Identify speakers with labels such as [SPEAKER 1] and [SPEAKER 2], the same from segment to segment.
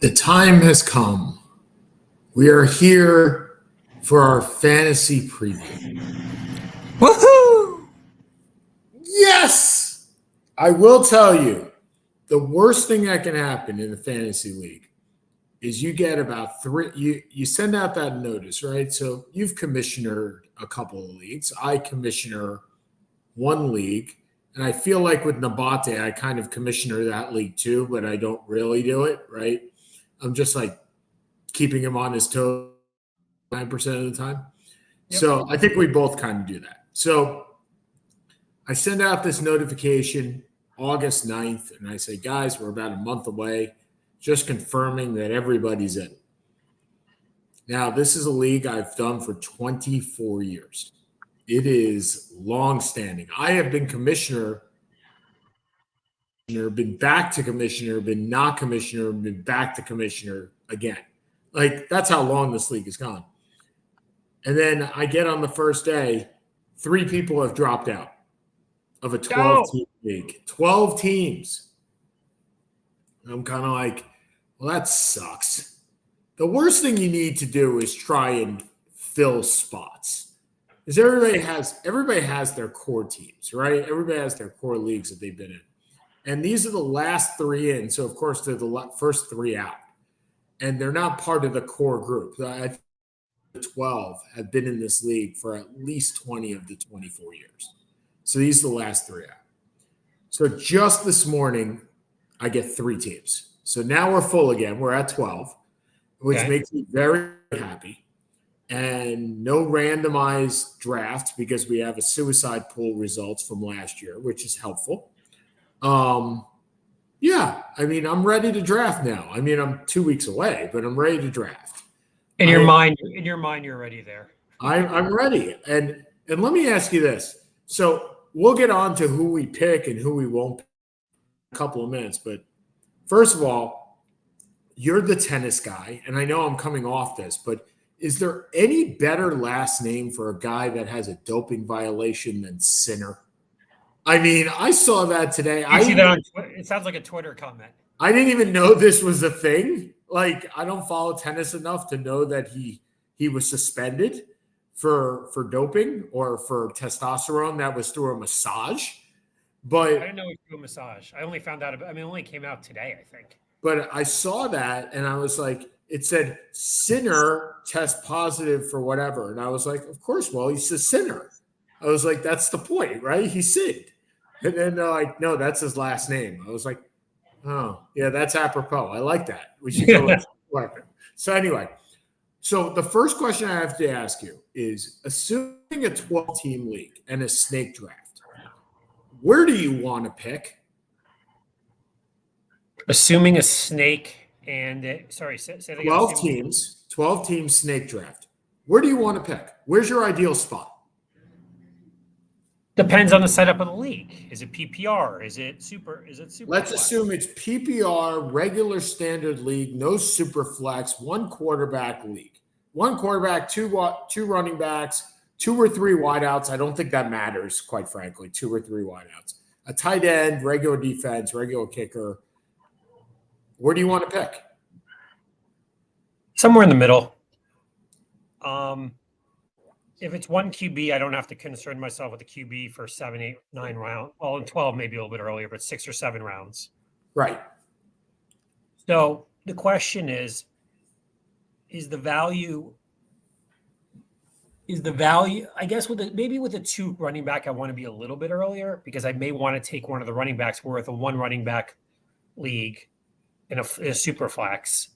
[SPEAKER 1] The time has come. We are here for our fantasy preview.
[SPEAKER 2] Woohoo!
[SPEAKER 1] Yes! I will tell you, the worst thing that can happen in a fantasy league is you get about you send out that notice, right? So you've commissionered a couple of leagues. I commissioner one league. And I feel like with Nabate, I kind of commissioner that league too, but I don't really do it, right? I'm just like keeping him on his toes 9% of the time. Yep. So I think we both kind of do that. So I send out this notification August 9th, and I say, guys, we're about a month away, just confirming that everybody's in. Now, this is a league I've done for 24 years. It is long-standing. I have been commissioner, been back to commissioner, been not commissioner, been back to commissioner again. Like, that's how long this league has gone. And then I get on the first day, 3 people have dropped out of a 12-team league. 12 teams. I'm kind of like, well, that sucks. The worst thing you need to do is try and fill spots. Because everybody has their core teams, right? Everybody has their core leagues that they've been in. And these are the last 3 in. So, of course, they're the first 3 out. And they're not part of the core group. I think 12 have been in this league for at least 20 of the 24 years. So these are the last 3 out. So just this morning, I get 3 teams. So now we're full again. We're at 12, which makes me very happy. And no randomized draft because we have a suicide pool results from last year, which is helpful. Yeah, I mean, I'm ready to draft now. I mean, I'm 2 weeks away, but I'm ready to draft.
[SPEAKER 2] In your mind, you're ready there.
[SPEAKER 1] I'm ready. And let me ask you this. So we'll get on to who we pick and who we won't pick in a couple of minutes. But first of all, you're the tennis guy, and I know I'm coming off this, but is there any better last name for a guy that has a doping violation than Sinner? I mean, I saw that today.
[SPEAKER 2] You see that on Twitter? It sounds like a Twitter comment.
[SPEAKER 1] I didn't even know this was a thing. Like, I don't follow tennis enough to know that he was suspended for doping or for testosterone that was through a massage. But
[SPEAKER 2] I didn't know it was through a massage. I only found out it only came out today, I think.
[SPEAKER 1] But I saw that and I was like, it said Sinner test positive for whatever. And I was like, of course, well, he's a sinner. I was like, that's the point, right? He sinned. And then they're like, no, that's his last name. I was like, oh, yeah, that's apropos. I like that. We should go with weapon. So anyway, so the first question I have to ask you is, assuming a 12-team league and a snake draft, where do you want to pick?
[SPEAKER 2] Assuming a snake and say that
[SPEAKER 1] 12 teams, 12 team snake draft. Where do you want to pick? Where's your ideal spot?
[SPEAKER 2] Depends on the setup of the league. Is it PPR? Is it super?
[SPEAKER 1] Let's assume it's PPR, regular standard league, no super flex, 1 quarterback league. 1 quarterback, 2 running backs, 2 or 3 wideouts. I don't think that matters, quite frankly, 2 or 3 wideouts. A tight end, regular defense, regular kicker. Where do you want to pick?
[SPEAKER 2] Somewhere in the middle. If it's 1 QB, I don't have to concern myself with the QB for 7, 8, 9 rounds. Well, in 12, maybe a little bit earlier, but 6 or 7 rounds.
[SPEAKER 1] Right.
[SPEAKER 2] So the question is the value, I guess maybe with a 2 running back, I want to be a little bit earlier because I may want to take one of the running backs worth a 1 running back league in a super flex.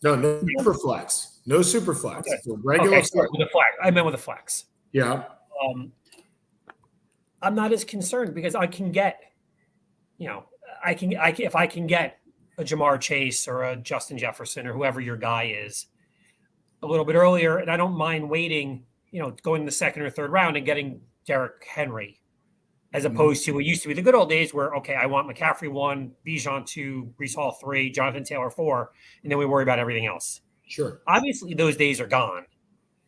[SPEAKER 1] No super flex. No super flex.
[SPEAKER 2] Okay.
[SPEAKER 1] So regular
[SPEAKER 2] with a flex. I meant with a flex.
[SPEAKER 1] Yeah.
[SPEAKER 2] I'm not as concerned because I can get, if I can get a Jamar Chase or a Justin Jefferson or whoever your guy is a little bit earlier, and I don't mind waiting, going in the 2nd or 3rd round and getting Derrick Henry, as opposed to what used to be the good old days where, okay, I want McCaffrey 1, Bijan 2, Breece Hall 3, Jonathan Taylor 4, and then we worry about everything else.
[SPEAKER 1] Sure.
[SPEAKER 2] Obviously, those days are gone.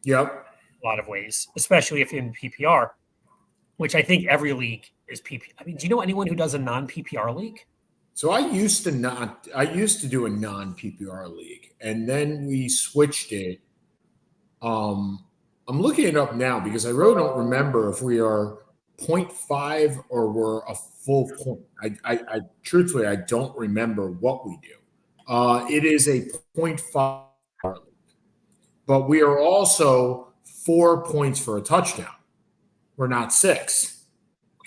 [SPEAKER 1] Yep.
[SPEAKER 2] A lot of ways, especially if in PPR, which I think every league is PPR. I mean, do you know anyone who does a non-PPR league?
[SPEAKER 1] So I used to do a non PPR league, and then we switched it. I'm looking it up now because I really don't remember if we are point 0.5 or we're a full point. I truthfully, I don't remember what we do. It is a point 0.5, but we are also 4 points for a touchdown. We're not 6.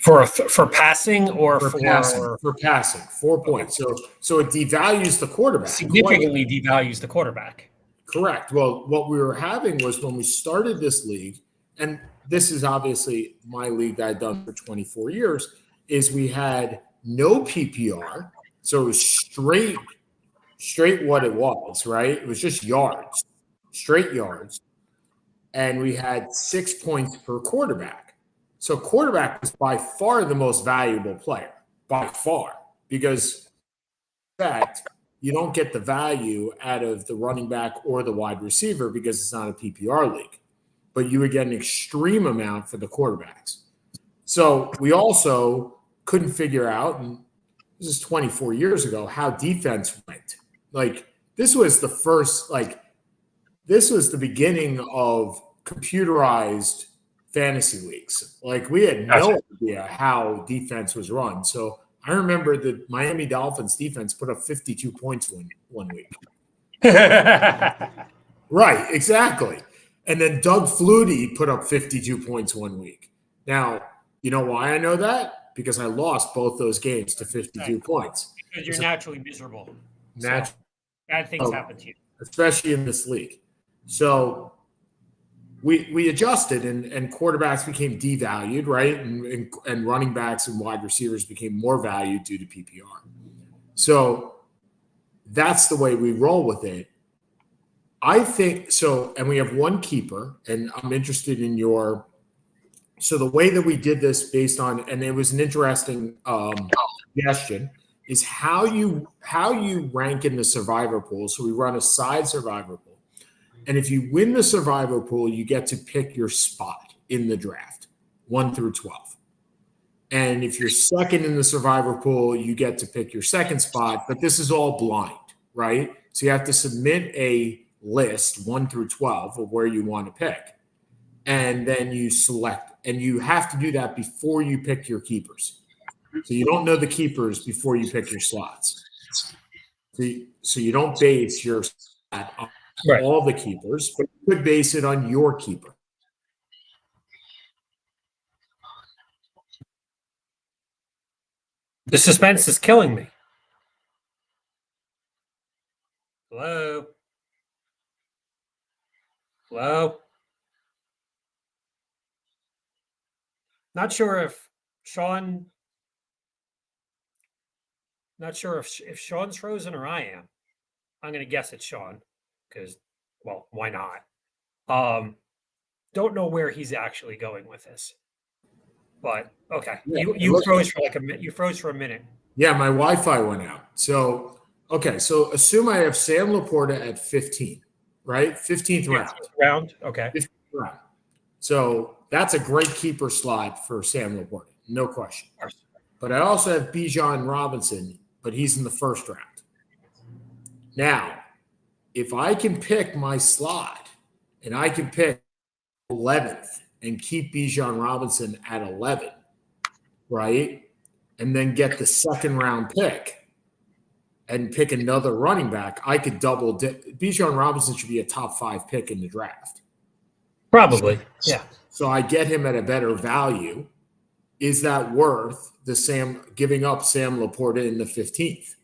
[SPEAKER 2] For passing or
[SPEAKER 1] For passing, 4 points. So it devalues the quarterback.
[SPEAKER 2] Significantly devalues the quarterback.
[SPEAKER 1] Correct. Well, what we were having was when we started this league, and this is obviously my league that I've done for 24 years, is we had no PPR. So it was straight what it was, right? It was just yards, straight yards. And we had 6 points per quarterback. So quarterback was by far the most valuable player, by far, because in fact, you don't get the value out of the running back or the wide receiver because it's not a PPR league, but you would get an extreme amount for the quarterbacks. So we also couldn't figure out, and this is 24 years ago, how defense went. Like this was the beginning of computerized fantasy leagues. Like we had no idea how defense was run. So I remember the Miami Dolphins defense put up 52 points one week. Right, exactly. And then Doug Flutie put up 52 points one week. Now, you know why I know that? Because I lost both those games to 52 points.
[SPEAKER 2] Because you're naturally miserable.
[SPEAKER 1] Bad
[SPEAKER 2] things happen to you.
[SPEAKER 1] Especially in this league. So we adjusted and quarterbacks became devalued, right? And running backs and wide receivers became more valued due to PPR. So that's the way we roll with it. I think so. And we have one keeper, and I'm interested in so the way that we did this based on, and it was an interesting suggestion, is how you rank in the survivor pool. So we run a side survivor pool. And if you win the survivor pool, you get to pick your spot in the draft, 1 through 12. And if you're second in the survivor pool, you get to pick your second spot. But this is all blind, right? So you have to submit a list, 1 through 12, of where you want to pick. And then you select. And you have to do that before you pick your keepers. So you don't know the keepers before you pick your slots. So you don't base your slot on all the keepers, but you could base it on your keeper.
[SPEAKER 2] The suspense is killing me. Hello? Not sure if Sean. Not sure if Sean's frozen or I am. I'm going to guess it's Sean. Because, well, why not? Don't know where he's actually going with this, but okay. Yeah, you froze for like a minute. You froze for a minute.
[SPEAKER 1] Yeah, my Wi-Fi went out. So okay, so assume I have Sam Laporta at 15, right? 15th
[SPEAKER 2] round. Okay.
[SPEAKER 1] 15th round. So that's a great keeper slot for Sam Laporta, no question. But I also have Bijan Robinson, but he's in the first round. Now, if I can pick my slot and I can pick 11th and keep Bijan Robinson at 11, right? And then get the second round pick and pick another running back, I could double Bijan Robinson should be a top 5 pick in the draft.
[SPEAKER 2] Probably, yeah.
[SPEAKER 1] So I get him at a better value. Is that worth giving up Sam Laporta in the 15th?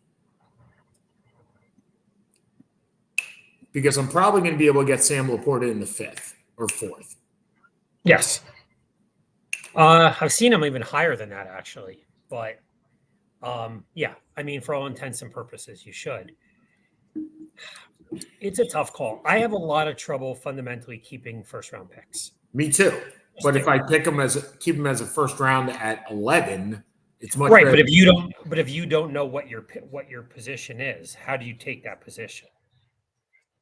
[SPEAKER 1] Because I'm probably going to be able to get Sam Laporta in the 5th or 4th.
[SPEAKER 2] Yes. I've seen him even higher than that, actually. But, yeah, I mean, for all intents and purposes, you should. It's a tough call. I have a lot of trouble fundamentally keeping first-round picks.
[SPEAKER 1] Me too. But if I keep him as a first round at 11, it's much
[SPEAKER 2] right.
[SPEAKER 1] better.
[SPEAKER 2] But if you don't know what your position is, how do you take that position?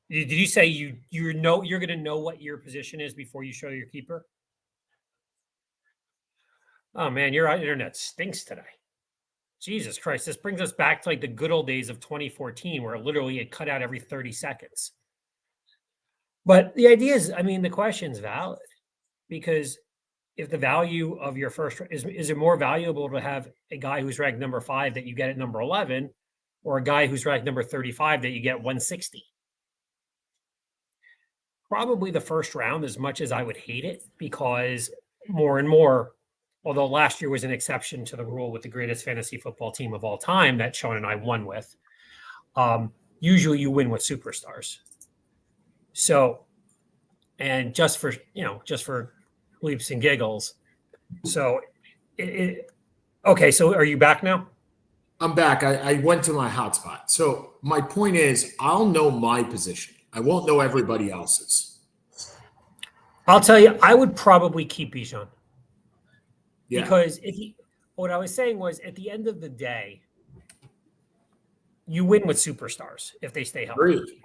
[SPEAKER 2] Did you say you're going to know what your position is before you show your keeper? Oh man, your internet stinks today. Jesus Christ, this brings us back to like the good old days of 2014, where literally it cut out every 30 seconds. But the idea is, I mean, the question's valid because if the value of your first is it more valuable to have a guy who's ranked number 5 that you get at number 11 or a guy who's ranked number 35 that you get 160? Probably the first round, as much as I would hate it, because more and more, although last year was an exception to the rule with the greatest fantasy football team of all time that Sean and I won with, usually you win with superstars. So, and just for leaps and giggles. So, okay. So, are you back now?
[SPEAKER 1] I'm back. I went to my hotspot. So my point is, I'll know my position. I won't know everybody else's.
[SPEAKER 2] I'll tell you, I would probably keep Bijan.
[SPEAKER 1] Yeah.
[SPEAKER 2] Because what I was saying was, at the end of the day, you win with superstars if they stay healthy.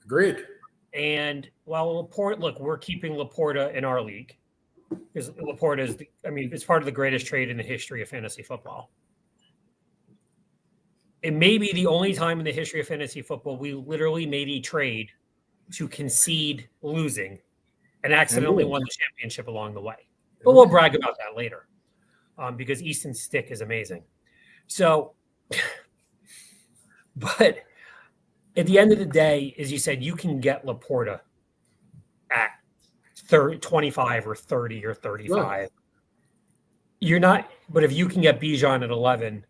[SPEAKER 1] Agreed.
[SPEAKER 2] And while Laporta, look, we're keeping Laporta in our league because Laporta is, it's part of the greatest trade in the history of fantasy football. It may be the only time in the history of fantasy football we literally made a trade to concede losing and accidentally won the championship along the way. But we'll brag about that later because Easton's stick is amazing. So, but at the end of the day, as you said, you can get Laporta at 25 or 30 or 35. Right. You're not, but if you can get Bijan at 11,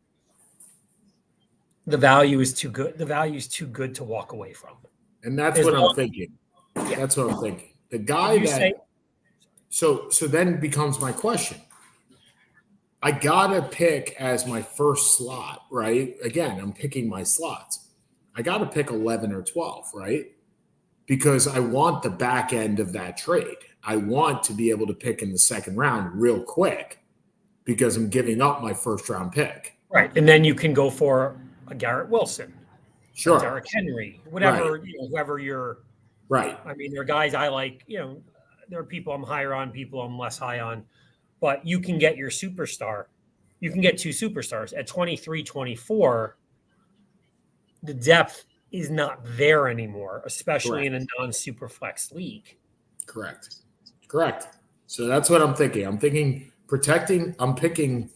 [SPEAKER 2] the value is too good. The value is too good to walk away from.
[SPEAKER 1] And that's what I'm thinking. Yeah. That's what I'm thinking. The guy so then becomes my question. I gotta pick as my first slot, right? Again, I'm picking my slots. I gotta pick 11 or 12, right? Because I want the back end of that trade. I want to be able to pick in the second round real quick because I'm giving up my first round pick.
[SPEAKER 2] Right. And then you can go for a Garrett Wilson,
[SPEAKER 1] sure,
[SPEAKER 2] Derrick Henry, whatever, whoever you're.
[SPEAKER 1] Right.
[SPEAKER 2] I mean, there are guys I like. There are people I'm higher on, people I'm less high on, but you can get your superstar. You can get two superstars at 23, 24. The depth is not there anymore, especially in a non-super flex league.
[SPEAKER 1] Correct. So that's what I'm thinking. I'm thinking protecting. I'm thinking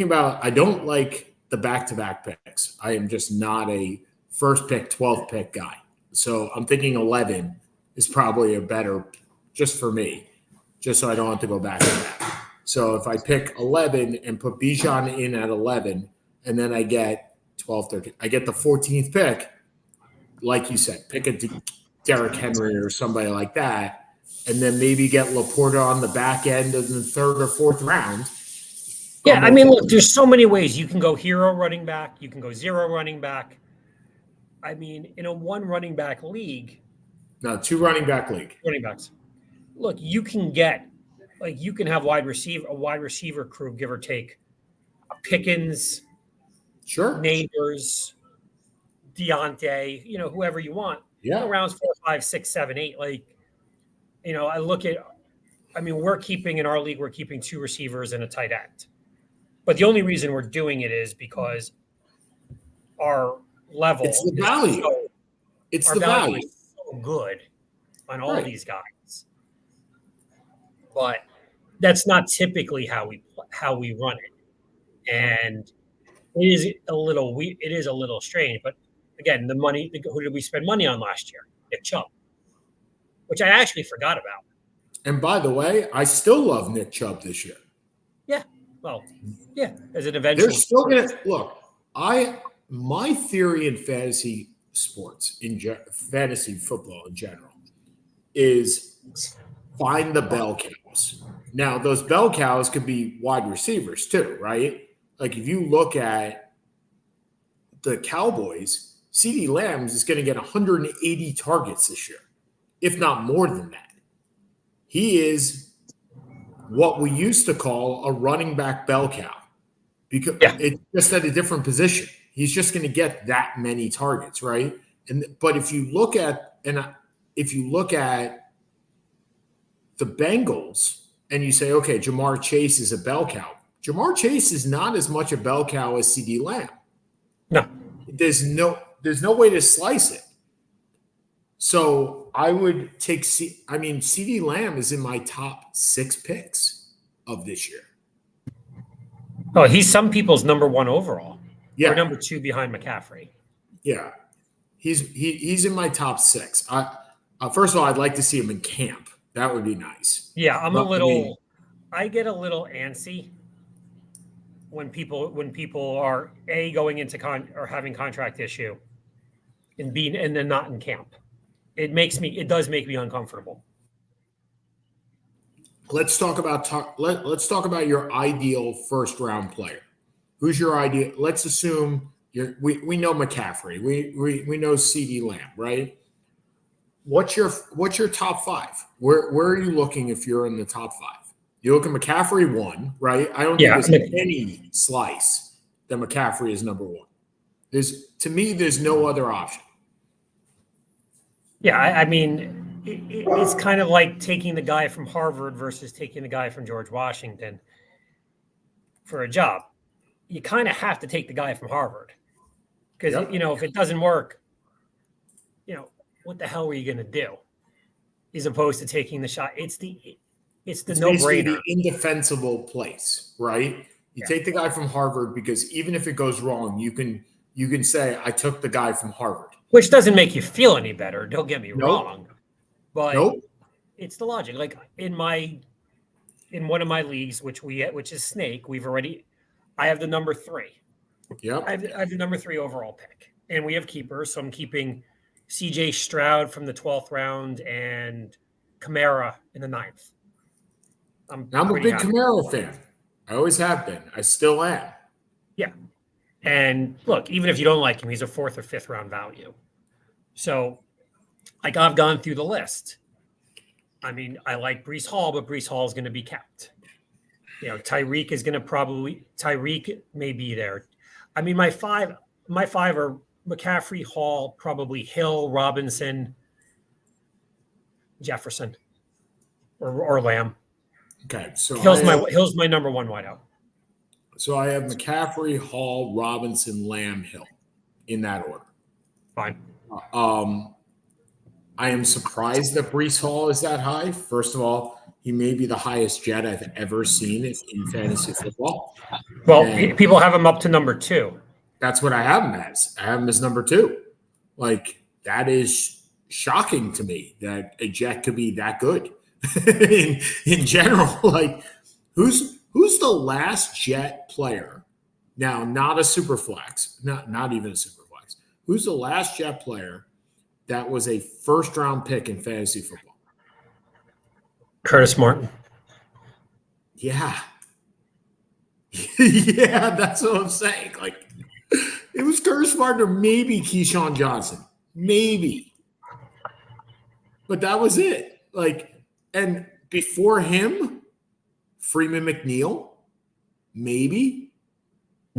[SPEAKER 1] about. I don't like the back-to-back picks. I am just not a first pick, 12th pick guy. So I'm thinking 11 is probably a better, just for me, just so I don't have to go back to that. So if I pick 11 and put Bijan in at 11, and then I get 12, 13, I get the 14th pick, like you said, pick a Derrick Henry or somebody like that, and then maybe get Laporta on the back end of the third or fourth round.
[SPEAKER 2] Yeah, I mean, look, there's so many ways. You can go hero running back. You can go zero running back. I mean, in a one running back league.
[SPEAKER 1] No, two running back league.
[SPEAKER 2] Running backs. Look, you can get, you can have a wide receiver crew, give or take, Pickens,
[SPEAKER 1] sure,
[SPEAKER 2] Neighbors, Deontay, whoever you want.
[SPEAKER 1] Yeah.
[SPEAKER 2] Rounds 4, 5, 6, 7, 8. I look at, we're keeping in our league, we're keeping two receivers and a tight end. But the only reason we're doing it is because our level.
[SPEAKER 1] It's the value. It's the value.
[SPEAKER 2] Is so good on all these guys. But that's not typically how we run it. And it is a little strange. But again, who did we spend money on last year? Nick Chubb, which I actually forgot about.
[SPEAKER 1] And by the way, I still love Nick Chubb this year.
[SPEAKER 2] Yeah. Well, yeah, as an eventual.
[SPEAKER 1] They're still going to look. My theory in fantasy sports, fantasy football in general, is find the bell cows. Now, those bell cows could be wide receivers too, right? Like if you look at the Cowboys, CeeDee Lamb is going to get 180 targets this year, if not more than that. He is what we used to call a running back bell cow because it's just at a different position. He's just going to get that many targets, right? But if you look at the Bengals and you say, okay, Jamar Chase is a bell cow, Jamar Chase is not as much a bell cow as CD Lamb.
[SPEAKER 2] No.
[SPEAKER 1] There's no way to slice it. So I would take CD Lamb is in my top 6 picks of this year.
[SPEAKER 2] Oh, he's some people's number 1 overall.
[SPEAKER 1] Yeah.
[SPEAKER 2] Or number 2 behind McCaffrey.
[SPEAKER 1] Yeah. He's in my top 6. First of all, I'd like to see him in camp. That would be nice.
[SPEAKER 2] Yeah, I get a little antsy when people are going into or having contract issue and then not in camp. It does make me uncomfortable.
[SPEAKER 1] Let's talk about your ideal first round player. Who's your ideal? Let's assume we know McCaffrey. We know CD Lamb, right? What's your top 5? Where are you looking if you're in the top 5? You look at McCaffrey 1, right? I don't think there's any slice that McCaffrey is number 1. There's no other option.
[SPEAKER 2] Yeah, I mean, it's kind of like taking the guy from Harvard versus taking the guy from George Washington for a job. You kind of have to take the guy from Harvard because, if it doesn't work, what the hell were you going to do as opposed to taking the shot? It's no-brainer.
[SPEAKER 1] The indefensible place, right? You take the guy from Harvard because even if it goes wrong, you can say, I took the guy from Harvard.
[SPEAKER 2] Which doesn't make you feel any better. Don't get me wrong, but it's the logic. Like in one of my leagues, which is Snake, I have the number 3.
[SPEAKER 1] Yeah,
[SPEAKER 2] I have the number 3 overall pick, and we have keepers. So I'm keeping CJ Stroud from the 12th round and Kamara in the 9th. I'm
[SPEAKER 1] a big Kamara fan. I always have been. I still am.
[SPEAKER 2] Yeah. And look, even if you don't like him, he's a 4th or 5th round value. So, I've gone through the list. I mean, I like Breece Hall, but Breece Hall is going to be kept. Tyreek may be there. I mean, my five are McCaffrey, Hall, probably Hill, Robinson, Jefferson, or Lamb.
[SPEAKER 1] Okay, so
[SPEAKER 2] Hill's my number 1 wideout.
[SPEAKER 1] So I have McCaffrey, Hall, Robinson, Lamb, Hill in that order.
[SPEAKER 2] Fine.
[SPEAKER 1] I am surprised that Breece Hall is that high. First of all, he may be the highest jet I've ever seen in fantasy football.
[SPEAKER 2] Well, people have him up to number 2.
[SPEAKER 1] That's what I have him as. I have him as number 2. Like, that is shocking to me that a jet could be that good in general. Like, who's the last jet player? Now, not a super flex, not even a super flex. Who's the last jet player that was a first-round pick in fantasy football?
[SPEAKER 2] Curtis Martin.
[SPEAKER 1] Yeah. Yeah, that's what I'm saying. Like, it was Curtis Martin or maybe Keyshawn Johnson. Maybe. But that was it. Like, and before him, Freeman McNeil, maybe.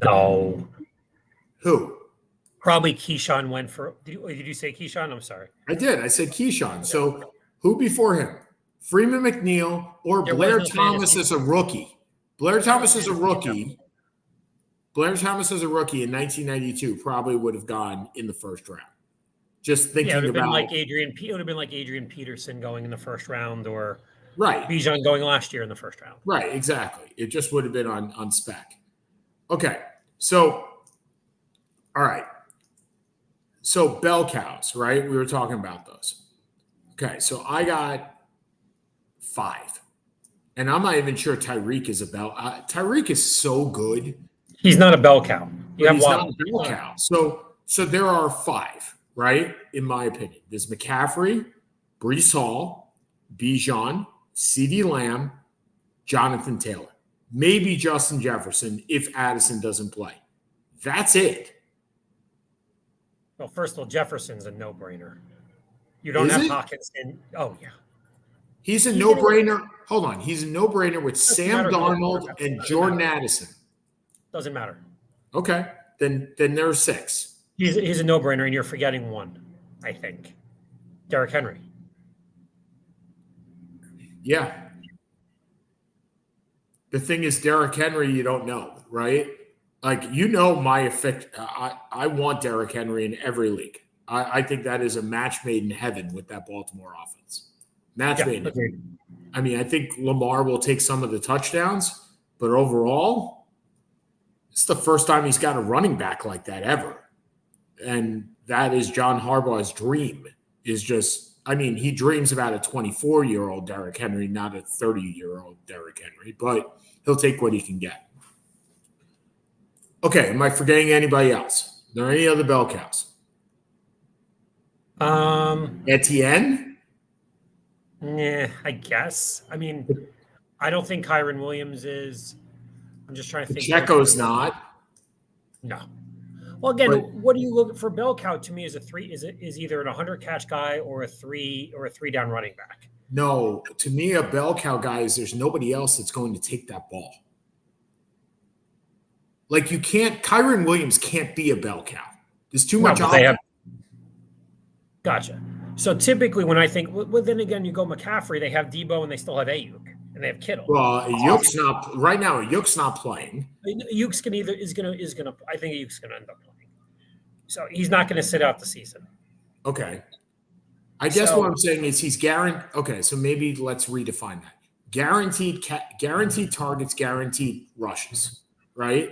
[SPEAKER 2] No.
[SPEAKER 1] Who?
[SPEAKER 2] Probably Keyshawn went for. Did you say Keyshawn? I'm sorry.
[SPEAKER 1] I did. I said Keyshawn. So who before him? Freeman McNeil or Blair Thomas as a rookie. Blair Thomas as a rookie. Blair Thomas as a rookie in 1992 probably would have gone in the first round. Just thinking about. It would
[SPEAKER 2] have been like Adrian Peterson going in the first round, or
[SPEAKER 1] right,
[SPEAKER 2] Bijan going last year in the first round.
[SPEAKER 1] Right, exactly. It just would have been on spec. Okay, so all right. So bell cows, right? We were talking about those. Okay, so I got 5. And I'm not even sure Tyreek is a bell. Tyreek is so good.
[SPEAKER 2] He's not a bell cow.
[SPEAKER 1] He's not a bell cow. So there are 5, right? In my opinion. There's McCaffrey, Breece Hall, Bijan, CeeDee Lamb, Jonathan Taylor. Maybe Justin Jefferson if Addison doesn't play. That's it.
[SPEAKER 2] Well, first of all, Jefferson's a no-brainer. You don't have Hawkins in. Oh, yeah.
[SPEAKER 1] He's a no-brainer. Hold on. He's a no-brainer with Sam Darnold and Jordan Addison.
[SPEAKER 2] Doesn't matter.
[SPEAKER 1] Okay. Then there are 6.
[SPEAKER 2] He's a no-brainer, and you're forgetting one, I think. Derrick Henry.
[SPEAKER 1] Yeah. the thing is, Derrick Henry, you don't know, right? Like, my effect. I want Derrick Henry in every league. I think that is a match made in heaven with that Baltimore offense. Match made in heaven. I mean, I think Lamar will take some of the touchdowns, but overall, it's the first time he's got a running back like that ever. And that is John Harbaugh's dream, is just, I mean, he dreams about a 24-year-old Derrick Henry, not a 30-year-old Derrick Henry, but he'll take what he can get. Okay, am I forgetting anybody else? Are there any other bell cows? Etienne?
[SPEAKER 2] Yeah, I guess. I mean, I don't think Kyron Williams is. I'm just trying to think.
[SPEAKER 1] Pacheco's not.
[SPEAKER 2] No. Well, again, what do you look for? Bell cow to me is a three. Is either an 100 catch guy or a three down running back.
[SPEAKER 1] No, to me, a bell cow guy is there's nobody else that's going to take that ball. Like, you can't. Kyron Williams can't be a bell cow. There's too much.
[SPEAKER 2] Gotcha. So typically, when I think, well, then again, you go McCaffrey. They have Debo and they still have Ayuk and they have Kittle.
[SPEAKER 1] Well, Ayuk's not right now. Ayuk's not playing.
[SPEAKER 2] Ayuk's gonna. I think Ayuk's gonna end up playing. So he's not gonna sit out the season.
[SPEAKER 1] Okay. I guess what I'm saying is he's guaranteed. Okay, so maybe let's redefine that. Guaranteed targets, guaranteed rushes, right?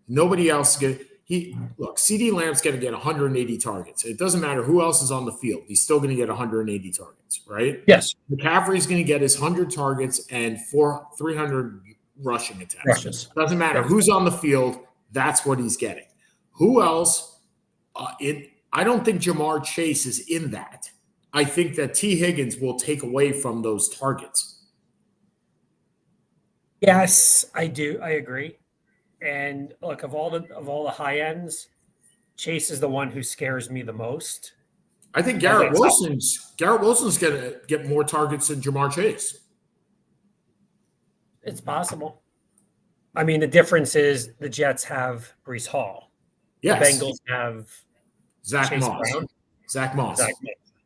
[SPEAKER 1] Nobody else CD Lamb's going to get 180 targets. It doesn't matter who else is on the field. He's still going to get 180 targets, right?
[SPEAKER 2] Yes.
[SPEAKER 1] McCaffrey's going to get his 100 targets and 300 rushing attempts.
[SPEAKER 2] Rushes.
[SPEAKER 1] Doesn't matter who's on the field. That's what he's getting. Who else? I don't think Jamar Chase is in that. I think that T. Higgins will take away from those targets.
[SPEAKER 2] Yes, I do. I agree. And look, of all the high ends, Chase is the one who scares me the most.
[SPEAKER 1] I think Garrett Wilson's going to get more targets than Jamar Chase.
[SPEAKER 2] It's possible. I mean, the difference is the Jets have Breece Hall.
[SPEAKER 1] Yes.
[SPEAKER 2] The Bengals have
[SPEAKER 1] Zach
[SPEAKER 2] Chase
[SPEAKER 1] Moss.
[SPEAKER 2] Brown.
[SPEAKER 1] Zach Moss.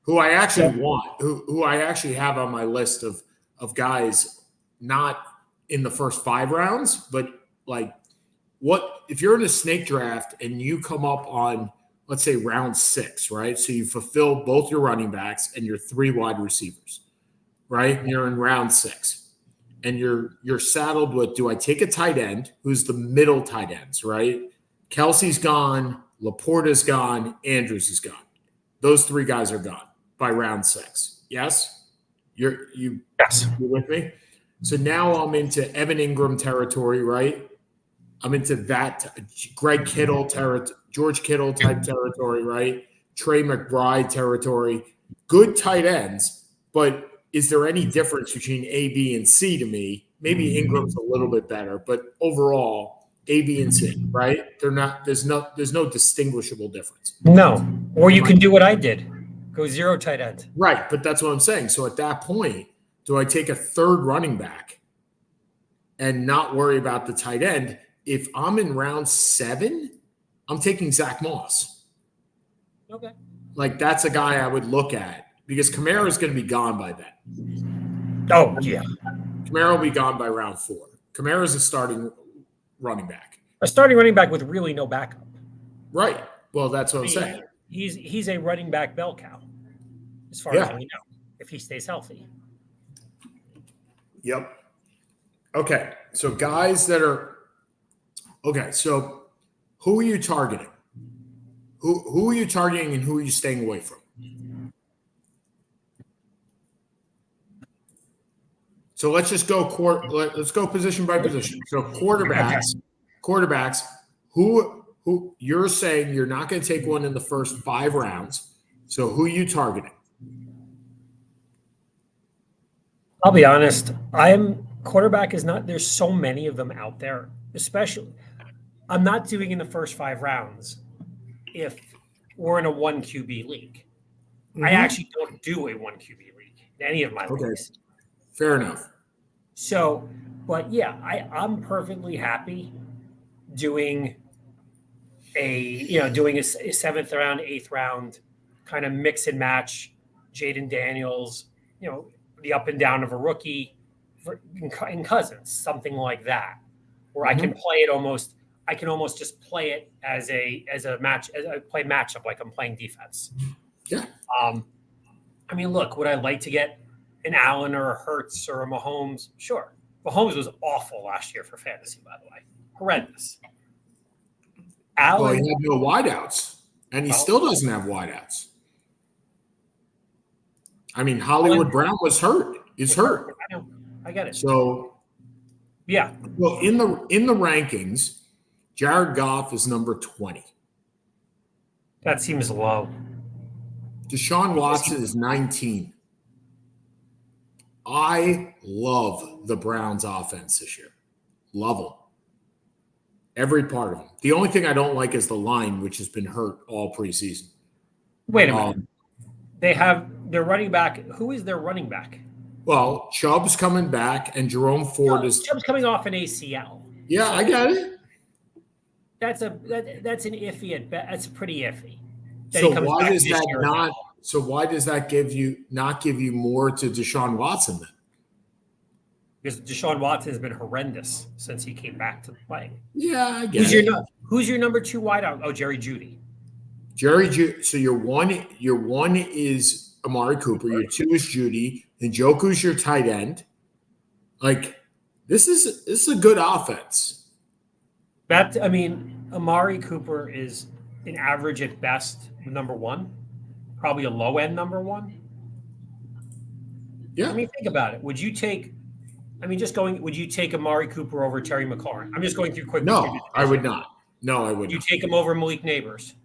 [SPEAKER 1] Who I actually want, who I actually have on my list of guys, not in the first 5 rounds, but like, what if you're in a snake draft and you come up on, let's say, round 6, right? So you fulfill both your running backs and your 3 wide receivers, right? And you're in round 6, and you're saddled with, do I take a tight end who's the middle tight ends, right? Kelsey's gone, Laporta's gone, Andrews is gone. Those 3 guys are gone by round 6. Yes, you're with me. So now I'm into Evan Ingram territory, right? I'm into that Greg Kittle George Kittle type territory, right? Trey McBride territory. Good tight ends, but is there any difference between A, B, and C to me? Maybe Ingram's a little bit better, but overall, A, B, and C, right? They're not. There's no distinguishable difference.
[SPEAKER 2] No, or you can do what I did, go 0 tight end.
[SPEAKER 1] Right, but that's what I'm saying. So at that point, do I take a 3rd running back and not worry about the tight end? If I'm in round 7, I'm taking Zach Moss.
[SPEAKER 2] Okay.
[SPEAKER 1] Like, that's a guy I would look at because Kamara is going to be gone by then.
[SPEAKER 2] Oh, yeah.
[SPEAKER 1] Kamara will be gone by round 4. Kamara is a starting running back.
[SPEAKER 2] A starting running back with really no backup.
[SPEAKER 1] Right. Well, that's what I'm saying.
[SPEAKER 2] He's a running back bell cow, as far as we know, if he stays healthy.
[SPEAKER 1] Yep. Okay. So guys that are okay. So who are you targeting? Who are you targeting and who are you staying away from? So let's just go let's go position by position. So quarterbacks, who you're saying you're not going to take one in the first 5 rounds. So who are you targeting?
[SPEAKER 2] I'll be honest. Quarterback is not, there's so many of them out there, especially I'm not doing in the first 5 rounds if we're in a 1 QB league. Mm-hmm. I actually don't do a 1 QB league in any of my leagues.
[SPEAKER 1] Fair enough.
[SPEAKER 2] So, but yeah, I'm perfectly happy doing a 7th round, 8th round kind of mix and match Jaden Daniels, the up and down of a rookie, in Cousins, something like that, where I can play it almost. I can almost just play it as a match, as a play matchup, like I'm playing defense.
[SPEAKER 1] Yeah.
[SPEAKER 2] I mean, look, would I like to get an Allen or a Hurts or a Mahomes? Sure. Mahomes was awful last year for fantasy, by the way. Horrendous.
[SPEAKER 1] Well,
[SPEAKER 2] Allen,
[SPEAKER 1] he had no wideouts, and he still doesn't have wideouts. I mean, Hollywood Brown was hurt. Is hurt.
[SPEAKER 2] I know. I get it.
[SPEAKER 1] So,
[SPEAKER 2] yeah.
[SPEAKER 1] Well, in the rankings, Jared Goff is number 20.
[SPEAKER 2] That seems low.
[SPEAKER 1] Deshaun Watson is 19. I love the Browns offense this year. Love them. Every part of them. The only thing I don't like is the line, which has been hurt all preseason.
[SPEAKER 2] Wait a minute. They have their running back. Who is their running back?
[SPEAKER 1] Well, Chubb's coming back, and Jerome Ford is.
[SPEAKER 2] Chubb's coming off an ACL.
[SPEAKER 1] Yeah, so I get it.
[SPEAKER 2] That's an iffy at best. That's pretty iffy.
[SPEAKER 1] So why does that not? So why does that not give you more to Deshaun Watson then?
[SPEAKER 2] Because Deshaun Watson has been horrendous since he came back to play.
[SPEAKER 1] Yeah, I get it.
[SPEAKER 2] Who's your number 2 wideout? Oh, Jerry Jeudy.
[SPEAKER 1] So your one is Amari Cooper. Your 2 is Jeudy. And Njoku's your tight end. Like this is a good offense.
[SPEAKER 2] Amari Cooper is an average at best number 1, probably a low end number 1.
[SPEAKER 1] Yeah.
[SPEAKER 2] I mean, think about it. Would you take Amari Cooper over Terry McLaurin? I'm just going through quickly.
[SPEAKER 1] No, I would not. No, I would not.
[SPEAKER 2] You take him over Malik Neighbors?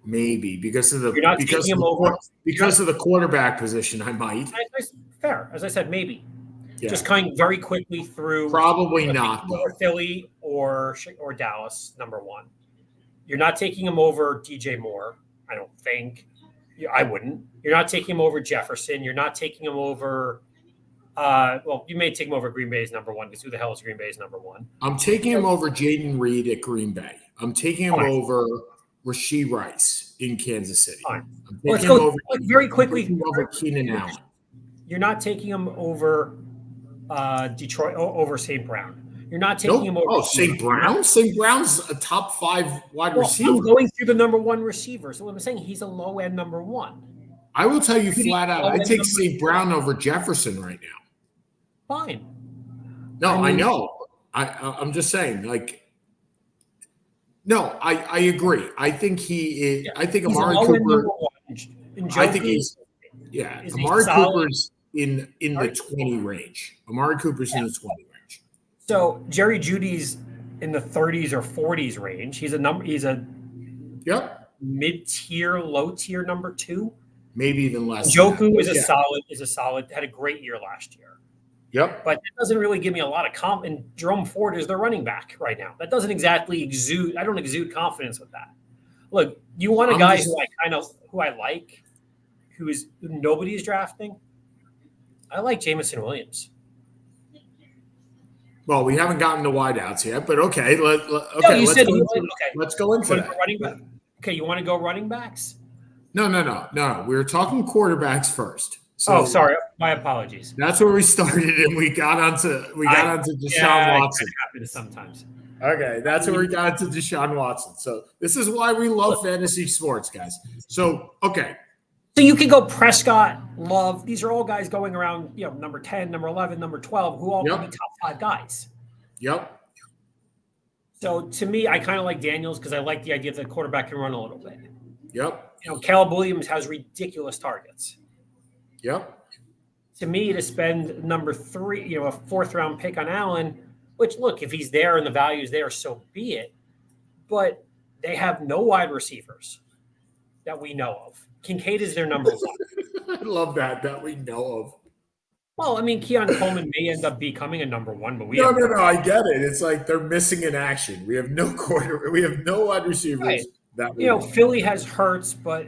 [SPEAKER 1] Maybe because of the quarterback position, I might.
[SPEAKER 2] Fair, as I said, maybe.
[SPEAKER 1] Yeah.
[SPEAKER 2] Just coming very quickly through.
[SPEAKER 1] Probably not.
[SPEAKER 2] Philly or Dallas, number 1. You're not taking him over DJ Moore, I don't think. I wouldn't. You're not taking him over Jefferson. You're not taking him over. You may take him over Green Bay's number 1 because who the hell is Green Bay's number 1?
[SPEAKER 1] I'm taking him over Jaden Reed at Green Bay. I'm taking him over Rashee Rice in Kansas City.
[SPEAKER 2] Fine.
[SPEAKER 1] Let's go
[SPEAKER 2] very quickly
[SPEAKER 1] over Keenan Allen.
[SPEAKER 2] You're not taking him over Detroit over St. Brown. You're not taking him over.
[SPEAKER 1] Oh, St. Brown? St. Brown's a top 5 wide receiver.
[SPEAKER 2] I'm going through the number 1 receiver. So I'm saying he's a low end number 1.
[SPEAKER 1] I will tell you flat out, I take St. Brown over Jefferson right now.
[SPEAKER 2] Fine.
[SPEAKER 1] No, I know. I'm just saying, like, no, I agree. I think he is. I think Amari Cooper. I think he's. Yeah, Amari Cooper's in the 20 range. Amari Cooper's in the 20 range.
[SPEAKER 2] So Jerry Jeudy's in the 30s or 40s range. He's a mid-tier, low-tier number 2.
[SPEAKER 1] Maybe even less.
[SPEAKER 2] Njoku is a solid. Had a great year last year.
[SPEAKER 1] Yep.
[SPEAKER 2] But it doesn't really give me a lot of confidence. And Jerome Ford is their running back right now. That doesn't exactly exude. I don't exude confidence with that. Look, you want a guy who I like, who nobody is drafting. I like Jameson Williams.
[SPEAKER 1] Well, we haven't gotten to wideouts yet, but okay. Let's go into that.
[SPEAKER 2] Running back. Okay, you want to go running backs?
[SPEAKER 1] No. We were talking quarterbacks first. So
[SPEAKER 2] sorry. My apologies.
[SPEAKER 1] That's where we started, and we got onto Deshaun Watson.
[SPEAKER 2] It happens sometimes.
[SPEAKER 1] Okay, that's where we got to Deshaun Watson. So this is why we love fantasy sports, guys. So okay.
[SPEAKER 2] So you can go Prescott, Love. These are all guys going around, number 10, number 11, number 12, who all can be top 5 guys.
[SPEAKER 1] Yep.
[SPEAKER 2] So to me, I kind of like Daniels because I like the idea that the quarterback can run a little bit.
[SPEAKER 1] Yep.
[SPEAKER 2] Caleb Williams has ridiculous targets.
[SPEAKER 1] Yep.
[SPEAKER 2] To me, to spend number 3, a 4th round pick on Allen, which look, if he's there and the value is there, so be it. But they have no wide receivers that we know of. Kincaid is their number 1.
[SPEAKER 1] I love that we know of.
[SPEAKER 2] Well, I mean, Keon Coleman may end up becoming a number 1, but
[SPEAKER 1] no. I get it. It's like they're missing in action. We have no wide receivers.
[SPEAKER 2] Right. That Philly has Hurts, but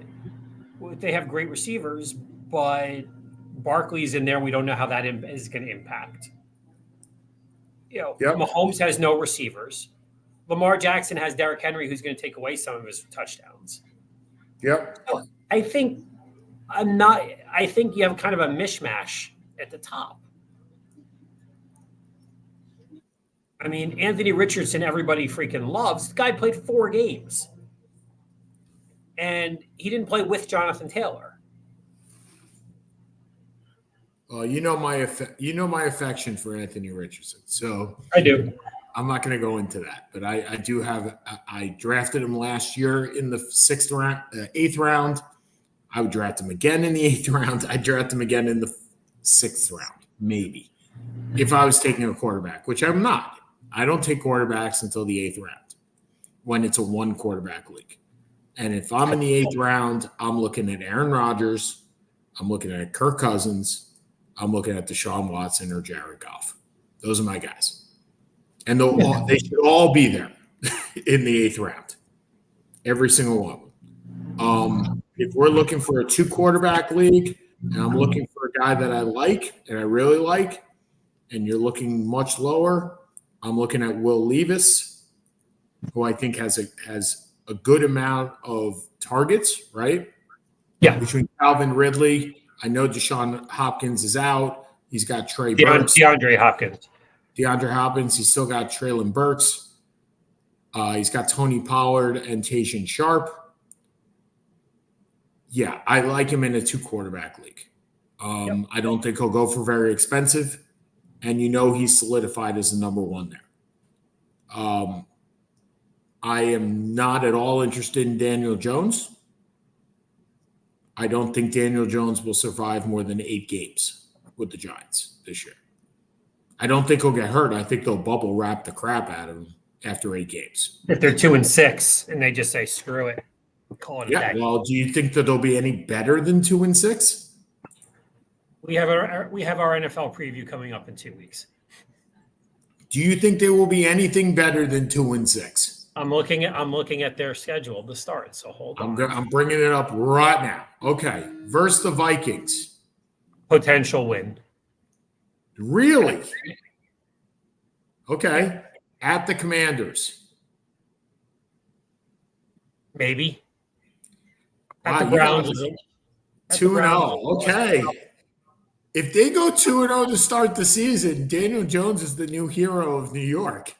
[SPEAKER 2] they have great receivers. But Barkley's in there. We don't know how that is going to impact. Mahomes has no receivers. Lamar Jackson has Derrick Henry, who's going to take away some of his touchdowns.
[SPEAKER 1] Yep.
[SPEAKER 2] I think you have kind of a mishmash at the top. I mean, Anthony Richardson, everybody freaking loves. The guy played 4 games. And he didn't play with Jonathan Taylor.
[SPEAKER 1] You know my affection for Anthony Richardson. So
[SPEAKER 2] I do.
[SPEAKER 1] I'm not going to go into that, but I do have. I drafted him last year in the 8th round. I would draft him again in the 8th round. I draft him again in the 6th round, maybe, if I was taking a quarterback, which I'm not. I don't take quarterbacks until the 8th round when it's a 1 quarterback league. And if I'm in the 8th round, I'm looking at Aaron Rodgers, I'm looking at Kirk Cousins, I'm looking at Deshaun Watson or Jared Goff. Those are my guys. And they should all be there in the 8th round. Every single one. If we're looking for a 2-quarterback league, and I'm looking for a guy that I like and I really like, and you're looking much lower, I'm looking at Will Levis, who I think has a good amount of targets, right?
[SPEAKER 2] Yeah.
[SPEAKER 1] Between Calvin Ridley, I know Deshaun Hopkins is out. He's got Trey Burks.
[SPEAKER 2] DeAndre Hopkins.
[SPEAKER 1] He's still got Treylon Burks. He's got Tony Pollard and Tayshaun Sharp. Yeah, I like him in a 2-quarterback league. I don't think he'll go for very expensive. And he's solidified as the number 1 there. I am not at all interested in Daniel Jones. I don't think Daniel Jones will survive more than 8 games with the Giants this year. I don't think he'll get hurt. I think they'll bubble wrap the crap out of him after 8 games.
[SPEAKER 2] If they're 2-6 and they just say, screw it, call it a day.
[SPEAKER 1] Well, do you think that they'll be any better than 2-6?
[SPEAKER 2] We have our NFL preview coming up in 2 weeks.
[SPEAKER 1] Do you think they will be anything better than 2-6?
[SPEAKER 2] I'm looking at their schedule to start. So hold on.
[SPEAKER 1] I'm bringing it up right now. Okay, versus the Vikings.
[SPEAKER 2] Potential win.
[SPEAKER 1] Really? Okay. At the Commanders.
[SPEAKER 2] Maybe.
[SPEAKER 1] At
[SPEAKER 2] the Browns.
[SPEAKER 1] 2-0. Okay. If they go 2-0 to start the season, Daniel Jones is the new hero of New York.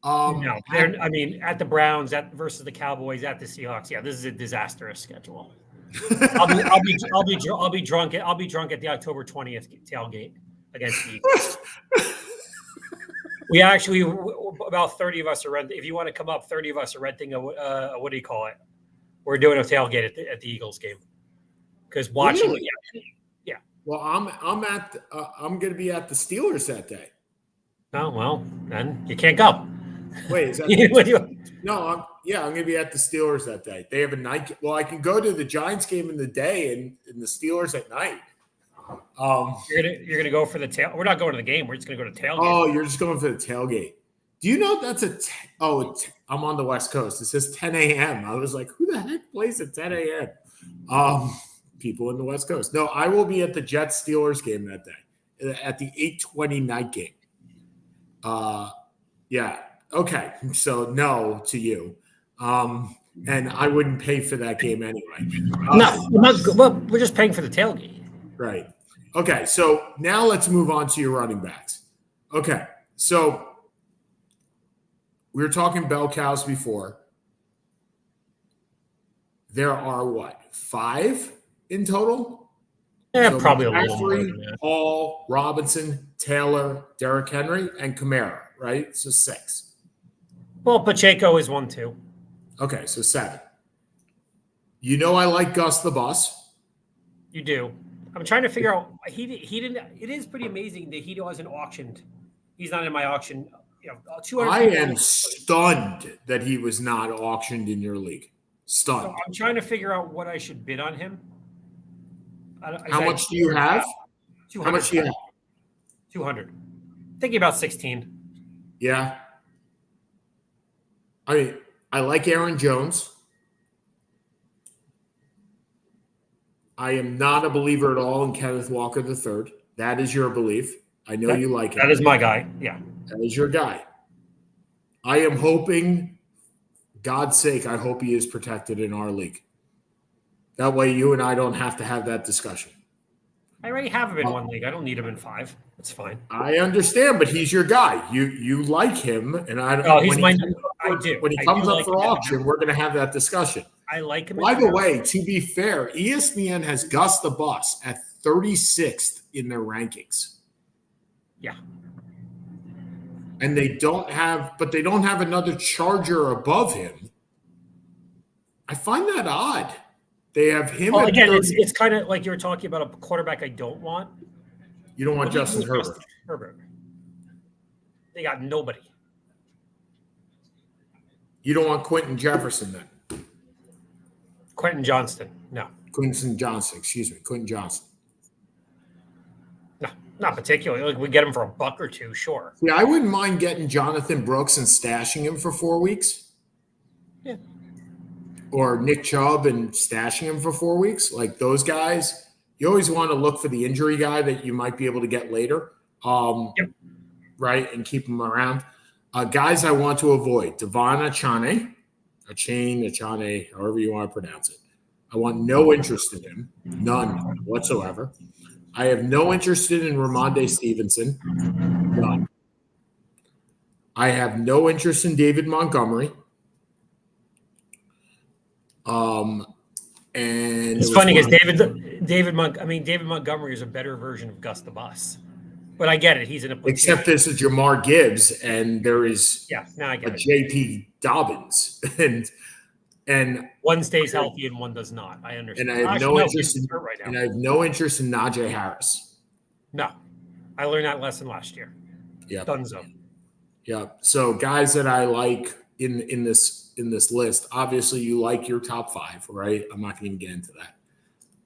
[SPEAKER 2] No, at the Browns, versus the Cowboys, at the Seahawks. Yeah, this is a disastrous schedule. I'll be drunk at the October 20th tailgate against the Eagles. We actually, about 30 of us are renting. If you want to come up, 30 of us are renting a what do you call it? We're doing a tailgate at the Eagles game because watching.
[SPEAKER 1] Really?
[SPEAKER 2] Yeah.
[SPEAKER 1] Well, I'm going to be at the Steelers that day.
[SPEAKER 2] Oh well, then you can't go.
[SPEAKER 1] Wait, is that no? I'm going to be at the Steelers that day. They have a night. Well, I can go to the Giants game in the day and the Steelers at night.
[SPEAKER 2] You're gonna go for the tail. We're not going to the game. We're just gonna go to tailgate.
[SPEAKER 1] Oh, you're just going for the tailgate. Do you know that's I'm on the West Coast. It says 10 a.m. I was like, who the heck plays at 10 a.m.? People in the West Coast. No, I will be at the Jets Steelers game that day at the 8:20 night game. Yeah. Okay. So no to you. And I wouldn't pay for that game anyway.
[SPEAKER 2] We're just paying for the tailgate.
[SPEAKER 1] Right. Okay. So now let's move on to your running backs. Okay. So we were talking bell cows before. There are 5 in total?
[SPEAKER 2] Yeah,
[SPEAKER 1] so
[SPEAKER 2] probably a little more than that.
[SPEAKER 1] Hall, Robinson, Taylor, Derrick Henry, and Kamara, right? So 6.
[SPEAKER 2] Well, Pacheco is 1 too.
[SPEAKER 1] Okay, so 7. I like Gus the Bus.
[SPEAKER 2] You do. I'm trying to figure out. He didn't. It is pretty amazing that he wasn't auctioned. He's not in my auction. 200.
[SPEAKER 1] I am stunned that he was not auctioned in your league. Stunned.
[SPEAKER 2] So I'm trying to figure out what I should bid on him.
[SPEAKER 1] How much do you have?
[SPEAKER 2] 200.
[SPEAKER 1] How much do you have?
[SPEAKER 2] 200. Thinking about 16.
[SPEAKER 1] Yeah. I like Aaron Jones. I am not a believer at all in Kenneth Walker III. That is your belief. I know you like him.
[SPEAKER 2] That is my guy. Yeah.
[SPEAKER 1] That is your guy. I am hoping, God's sake, I hope he is protected in our league. That way you and I don't have to have that discussion.
[SPEAKER 2] I already have him in one league. I don't need him in 5. That's fine.
[SPEAKER 1] I understand, but he's your guy. You like him, and I don't.
[SPEAKER 2] Oh, he's my.
[SPEAKER 1] I do. When he comes up for auction, we're going to have that discussion.
[SPEAKER 2] I like him.
[SPEAKER 1] By the way, to be fair, ESPN has Gus the Bus at 36th in their rankings.
[SPEAKER 2] Yeah.
[SPEAKER 1] And they don't have another Charger above him. I find that odd. They have him.
[SPEAKER 2] Well, again, it's kind of like you were talking about a quarterback I don't want.
[SPEAKER 1] You don't want Justin
[SPEAKER 2] Herbert. They got nobody.
[SPEAKER 1] You don't want Quentin Jefferson then?
[SPEAKER 2] Quentin Johnston. No.
[SPEAKER 1] Quentin Johnson.
[SPEAKER 2] No, not particularly. Like, we get him for $1 or $2, sure.
[SPEAKER 1] Yeah, I wouldn't mind getting Jonathan Brooks and stashing him for 4 weeks.
[SPEAKER 2] Yeah.
[SPEAKER 1] Or Nick Chubb and stashing him for 4 weeks. Like those guys, you always want to look for the injury guy that you might be able to get later.
[SPEAKER 2] Yep.
[SPEAKER 1] Right, and keep them around. Guys I want to avoid, Devon Achane, however you want to pronounce it. I want no interest in him, none whatsoever. I have no interest in Ramondre Stevenson, none. I have no interest in David Montgomery. And
[SPEAKER 2] it's funny because David Montgomery is a better version of Gus the Bus. But I get it. He's in a platoon.
[SPEAKER 1] Except this is Jamar Gibbs, and there is
[SPEAKER 2] I get
[SPEAKER 1] JP Dobbins, and
[SPEAKER 2] one stays healthy and one does not. I understand.
[SPEAKER 1] And I have no interest in Najee Harris.
[SPEAKER 2] No, I learned that lesson last year.
[SPEAKER 1] Yeah,
[SPEAKER 2] Dunzo.
[SPEAKER 1] Yeah. So guys that I like in this list, obviously you like your top 5, right? I'm not going to get into that.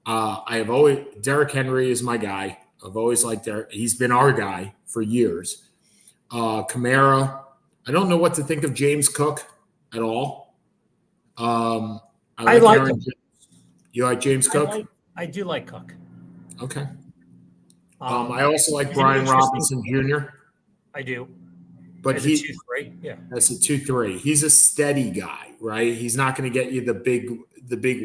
[SPEAKER 1] I have always Derrick Henry is my guy. I've always liked Derrick. He's been our guy for years. Kamara. I don't know what to think of James Cook at all. I like him. You like James Cook?
[SPEAKER 2] I do like Cook.
[SPEAKER 1] Okay. I also like Brian Robinson Jr.
[SPEAKER 2] I do.
[SPEAKER 1] But
[SPEAKER 2] he's a 2-3. Yeah.
[SPEAKER 1] That's a 2-3. He's a steady guy, right? He's not going to get you the big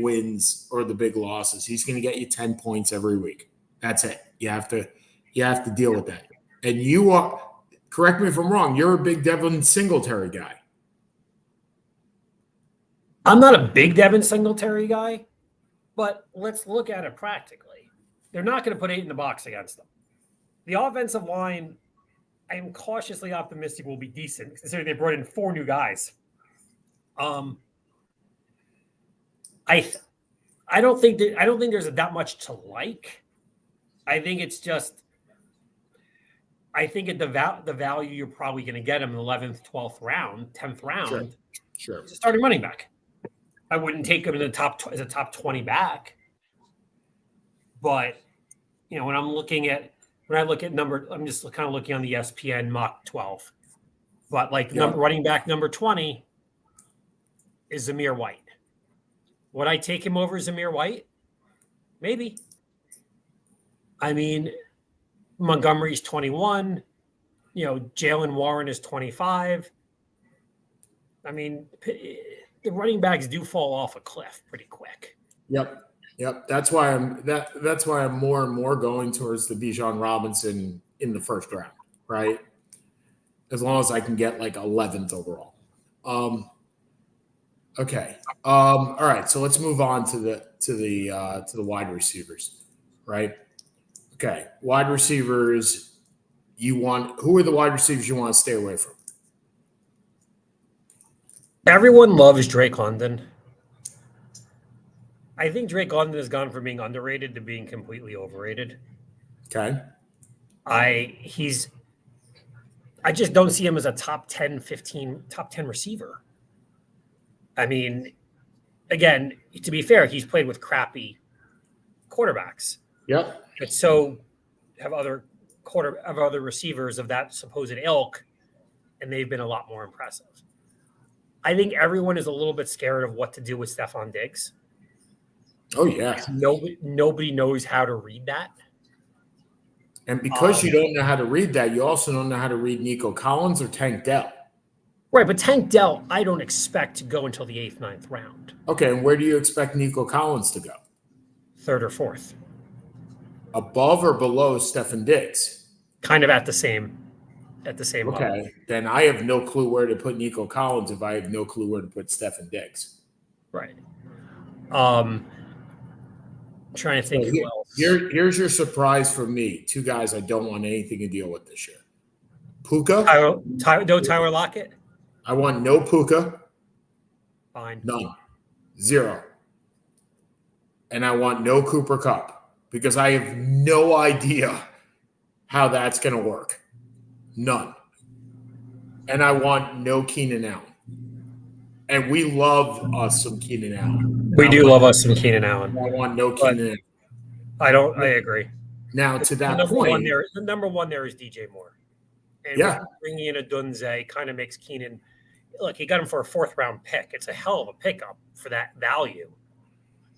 [SPEAKER 1] wins or the big losses. He's going to get you 10 points every week. That's it. You have to deal with that. And you are, correct me if I'm wrong, you're a big Devin Singletary guy.
[SPEAKER 2] I'm not a big Devin Singletary guy, but let's look at it practically. They're not going to put 8 in the box against them. The offensive line, I am cautiously optimistic, will be decent considering they brought in 4 new guys. I don't think there's that much to like. I think it's just, at the value you're probably going to get him in the 11th, 12th round, 10th round.
[SPEAKER 1] Sure.
[SPEAKER 2] He's a starting running back. I wouldn't take him in the as a top 20 back. But, when I look at number, I'm just kind of looking on the ESPN mock 12. But running back number 20 is Zamir White. Would I take him over Zamir White? Maybe. I mean, Montgomery's 21. Jalen Warren is 25. I mean, the running backs do fall off a cliff pretty quick.
[SPEAKER 1] Yep. That's why I'm more and more going towards the Bijan Robinson in the first round, right? As long as I can get 11th overall. Okay. All right. So let's move on to the wide receivers, right? Okay. Wide receivers. Who are the wide receivers you want to stay away from?
[SPEAKER 2] Everyone loves Drake London. I think Drake London has gone from being underrated to being completely overrated.
[SPEAKER 1] Okay.
[SPEAKER 2] I just don't see him as a top 10 receiver. I mean, again, to be fair, he's played with crappy quarterbacks.
[SPEAKER 1] Yep.
[SPEAKER 2] But so have other receivers of that supposed ilk, and they've been a lot more impressive. I think everyone is a little bit scared of what to do with Stephon Diggs.
[SPEAKER 1] Oh, yeah.
[SPEAKER 2] Nobody knows how to read that.
[SPEAKER 1] And because you don't know how to read that, you also don't know how to read Nico Collins or Tank Dell.
[SPEAKER 2] Right, but Tank Dell, I don't expect to go until the 8th, 9th round.
[SPEAKER 1] Okay, and where do you expect Nico Collins to go?
[SPEAKER 2] 3rd or 4th.
[SPEAKER 1] Above or below Stephen Diggs?
[SPEAKER 2] Kind of at the same level.
[SPEAKER 1] Okay, then I have no clue where to put Nico Collins if I have no clue where to put Stephen Diggs.
[SPEAKER 2] Right. Trying to think who else.
[SPEAKER 1] Here's your surprise for me. Two guys I don't want anything to deal with this year. Puka.
[SPEAKER 2] Tyler Lockett.
[SPEAKER 1] I want no Puka.
[SPEAKER 2] Fine.
[SPEAKER 1] None. Zero. And I want no Cooper Kupp because I have no idea how that's going to work. None. And I want no Keenan Allen. And we love us some Keenan Allen.
[SPEAKER 2] We do love us some Keenan Allen.
[SPEAKER 1] I want no Keenan
[SPEAKER 2] Allen. I agree.
[SPEAKER 1] Now, to that point.
[SPEAKER 2] The number one there is DJ Moore. And bringing in a Dunze kind of makes Keenan – look, he got him for a fourth-round pick. It's a hell of a pickup for that value.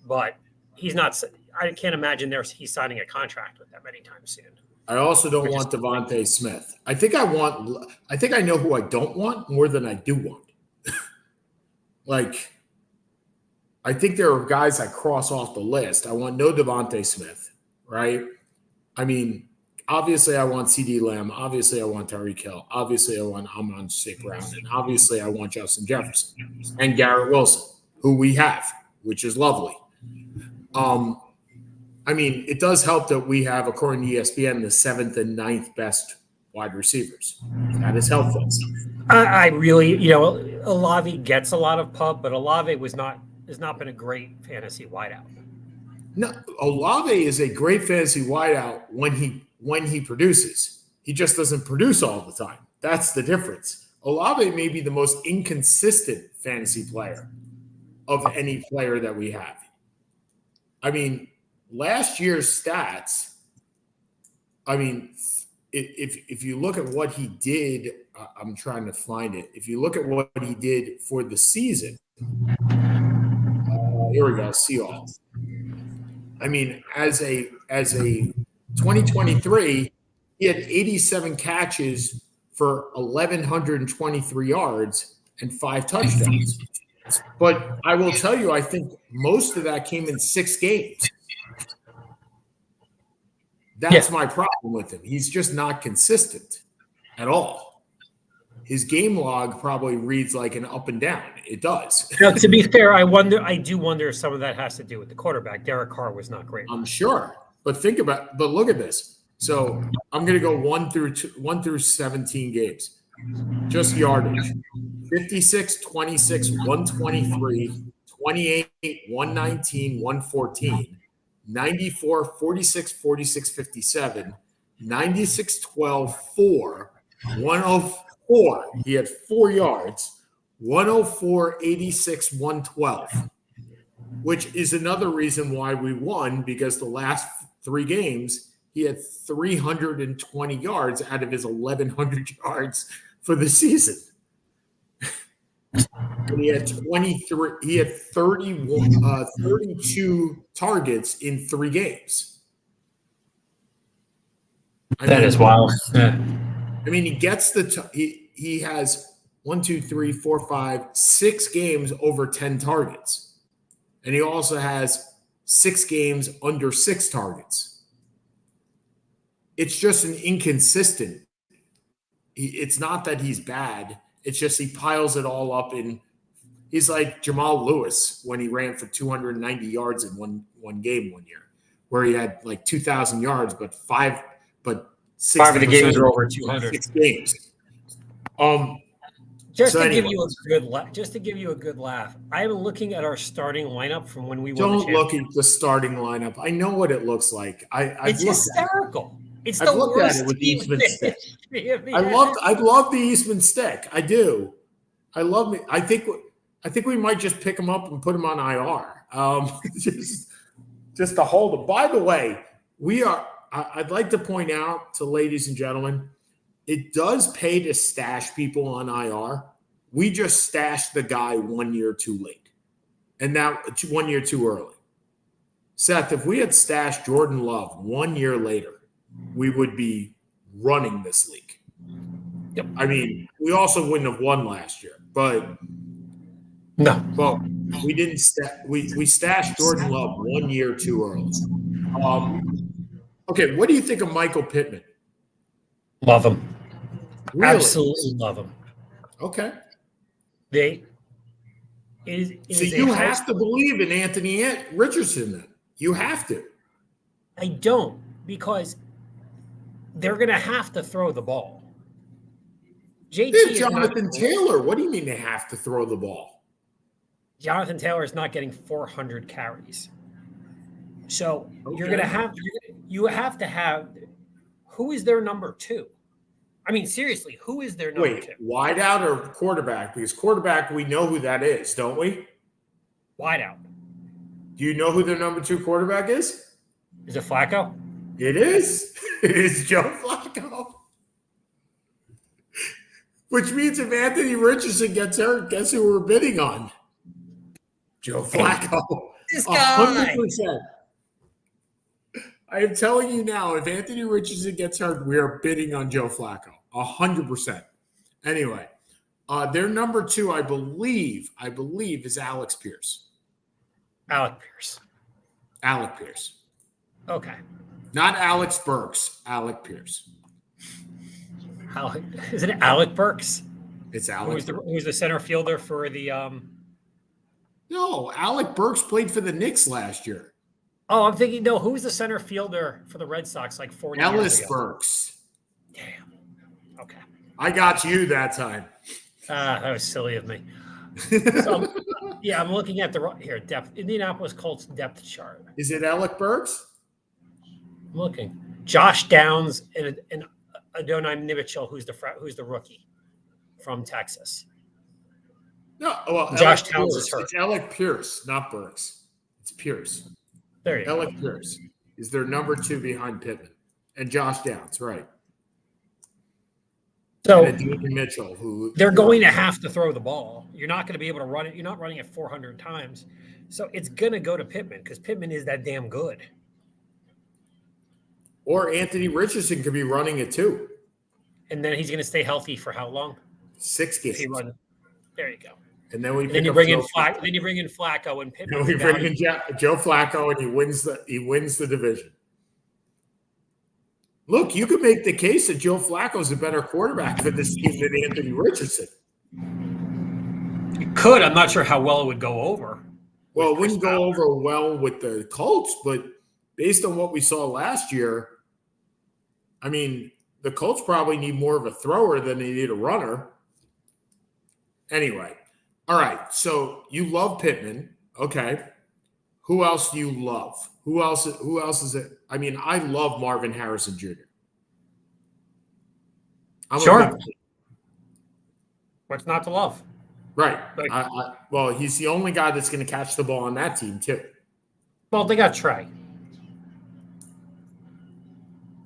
[SPEAKER 2] But he's not – I can't imagine he's signing a contract with them anytime soon.
[SPEAKER 1] I also don't want Devontae Smith. I think I know who I don't want more than I do want. Like, I think there are guys I cross off the list. I want no Devontae Smith, right? I mean, obviously I want CD Lamb. Obviously I want Tyreek Hill. Obviously I want Amon St. Brown. And obviously I want Justin Jefferson and Garrett Wilson, who we have, which is lovely. I mean, it does help that we have, according to ESPN, the 7th and 9th best wide receivers. That is helpful.
[SPEAKER 2] I really, Olave gets a lot of pub, but Olave has not been a great fantasy wideout.
[SPEAKER 1] No, Olave is a great fantasy wideout when he produces. He just doesn't produce all the time. That's the difference. Olave may be the most inconsistent fantasy player of any player that we have. I mean, last year's stats, I mean, if you look at what he did, I'm trying to find it. If you look at what he did for the season, here we go, Seahawks. I mean, as a 2023, he had 87 catches for 1,123 yards and 5 touchdowns. But I will tell you, I think most of that came in 6 games. That's my problem with him. He's just not consistent at all. His game log probably reads like an up and down. It does.
[SPEAKER 2] Now, to be fair, I do wonder if some of that has to do with the quarterback. Derek Carr was not great.
[SPEAKER 1] I'm sure. But look at this. So I'm going to go 1 through 17 games. Just yardage. 56, 26, 123, 28, 119, 114. 94, 46, 46, 57, 96, 12, 4, 104. He had 4 yards, 104, 86, 112, which is another reason why we won, because the last 3 games, he had 320 yards out of his 1,100 yards for the season. And he had 32 targets in 3 games.
[SPEAKER 2] That is wild. Yeah.
[SPEAKER 1] I mean, he gets he has 1, 2, 3, 4, 5, 6 games over 10 targets. And he also has 6 games under 6 targets. It's just an inconsistent. It's not that he's bad. It's just he piles it all up in. He's like Jamal Lewis when he ran for 290 yards in one game one year, where he had like 2,000 yards, but 5 of the games were over 200. 6 games.
[SPEAKER 2] Just to give you a good laugh, I am looking at our starting lineup from when we won.
[SPEAKER 1] Don't look at the starting lineup. I know what it looks like.
[SPEAKER 2] It's hysterical. It's
[SPEAKER 1] I've looked at it with the Eastman stick. I love the Eastman stick. I do. I love it. I think we might just pick him up and put him on IR. Just to hold him. By the way, I'd like to point out to ladies and gentlemen, it does pay to stash people on IR. We just stashed the guy 1 year too late, and now 1 year too early. Seth, if we had stashed Jordan Love 1 year later, we would be running this league.
[SPEAKER 2] Yep.
[SPEAKER 1] I mean, we also wouldn't have won last year, but
[SPEAKER 2] no.
[SPEAKER 1] Well, we didn't. We stashed Jordan Love 1 year too early. Okay, what do you think of Michael Pittman?
[SPEAKER 2] Love him.
[SPEAKER 1] Really?
[SPEAKER 2] Absolutely love him.
[SPEAKER 1] Okay.
[SPEAKER 2] It
[SPEAKER 1] So
[SPEAKER 2] is a
[SPEAKER 1] you
[SPEAKER 2] high
[SPEAKER 1] have to believe in Anthony Richardson then. You have to.
[SPEAKER 2] I don't, because they're going to have to throw the ball. JT
[SPEAKER 1] There's
[SPEAKER 2] is
[SPEAKER 1] Jonathan
[SPEAKER 2] not,
[SPEAKER 1] Taylor. What do you mean they have to throw the ball?
[SPEAKER 2] Jonathan Taylor is not getting 400 carries. So you're
[SPEAKER 1] Okay.
[SPEAKER 2] going to have you have to have who is their number 2? I mean, seriously, who is their number 2?
[SPEAKER 1] Wide out or quarterback? Because quarterback, we know who that is, don't we?
[SPEAKER 2] Wide out.
[SPEAKER 1] Do you know who their number 2 quarterback is?
[SPEAKER 2] Is it Flacco?
[SPEAKER 1] It is. It is Joe Flacco. Which means if Anthony Richardson gets hurt, guess who we're bidding on? Joe Flacco.
[SPEAKER 2] This guy.
[SPEAKER 1] 100%. I am telling you now, if Anthony Richardson gets hurt, we are bidding on Joe Flacco. 100%. Anyway, their number 2, I believe, is Alex Pierce.
[SPEAKER 2] Alec Pierce.
[SPEAKER 1] Alec Pierce.
[SPEAKER 2] Okay.
[SPEAKER 1] Not Alex Burks. Alec Pierce.
[SPEAKER 2] Is it Alec Burks?
[SPEAKER 1] It's Alex.
[SPEAKER 2] Who's the center fielder for the
[SPEAKER 1] No, Alec Burks played for the Knicks last year.
[SPEAKER 2] Oh, I'm thinking, no, who's the center fielder for the Red Sox like 40 years ago?
[SPEAKER 1] Ellis Burks.
[SPEAKER 2] Damn. Okay.
[SPEAKER 1] I got you that time.
[SPEAKER 2] That was silly of me. So, I'm looking at depth. Indianapolis Colts depth chart.
[SPEAKER 1] Is it Alec Burks?
[SPEAKER 2] I'm looking. Josh Downs and Adonai Mitchell, who's the rookie from Texas.
[SPEAKER 1] No, well,
[SPEAKER 2] Josh Downs is hurt.
[SPEAKER 1] It's Alec Pierce, not Burks. It's Pierce.
[SPEAKER 2] There you go.
[SPEAKER 1] Alec Pierce is their number 2 behind Pittman and Josh Downs, right?
[SPEAKER 2] So
[SPEAKER 1] and Mitchell, who
[SPEAKER 2] they're going to have to throw the ball. You're not going to be able to run it. You're not running it 400 times. So it's going to go to Pittman because Pittman is that damn good.
[SPEAKER 1] Or Anthony Richardson could be running it too.
[SPEAKER 2] And then he's going to stay healthy for how long?
[SPEAKER 1] 6 games.
[SPEAKER 2] There you go.
[SPEAKER 1] And then
[SPEAKER 2] you bring in Flacco. Then you bring in Flacco and Pittman.
[SPEAKER 1] And we bring in Joe Flacco, and he wins the division. Look, you could make the case that Joe Flacco is a better quarterback for this team than Anthony Richardson.
[SPEAKER 2] You could. I'm not sure how well it would go over.
[SPEAKER 1] Well, it wouldn't go over well with the Colts, but based on what we saw last year, I mean, the Colts probably need more of a thrower than they need a runner. Anyway, all right. So you love Pittman, okay? Who else do you love? Who else is it? I mean, I love Marvin Harrison Jr.
[SPEAKER 2] Sure. What's not to love?
[SPEAKER 1] Right. Well, he's the only guy that's going to catch the ball on that team, too.
[SPEAKER 2] Well, they got Trey.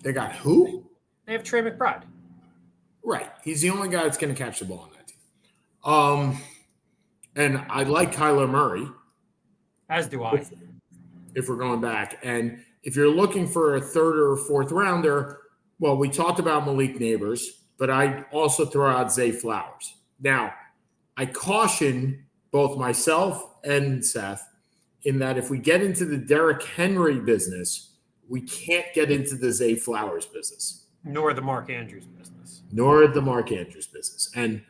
[SPEAKER 1] They got who?
[SPEAKER 2] They have Trey McBride.
[SPEAKER 1] Right. He's the only guy that's going to catch the ball on that team. And I like Kyler Murray.
[SPEAKER 2] As do I.
[SPEAKER 1] If we're going back. And if you're looking for a 3rd or 4th rounder, well, we talked about Malik Neighbors, but I also throw out Zay Flowers. Now, I caution both myself and Seth in that if we get into the Derrick Henry business, we can't get into the Zay Flowers business.
[SPEAKER 2] Nor the Mark Andrews business. And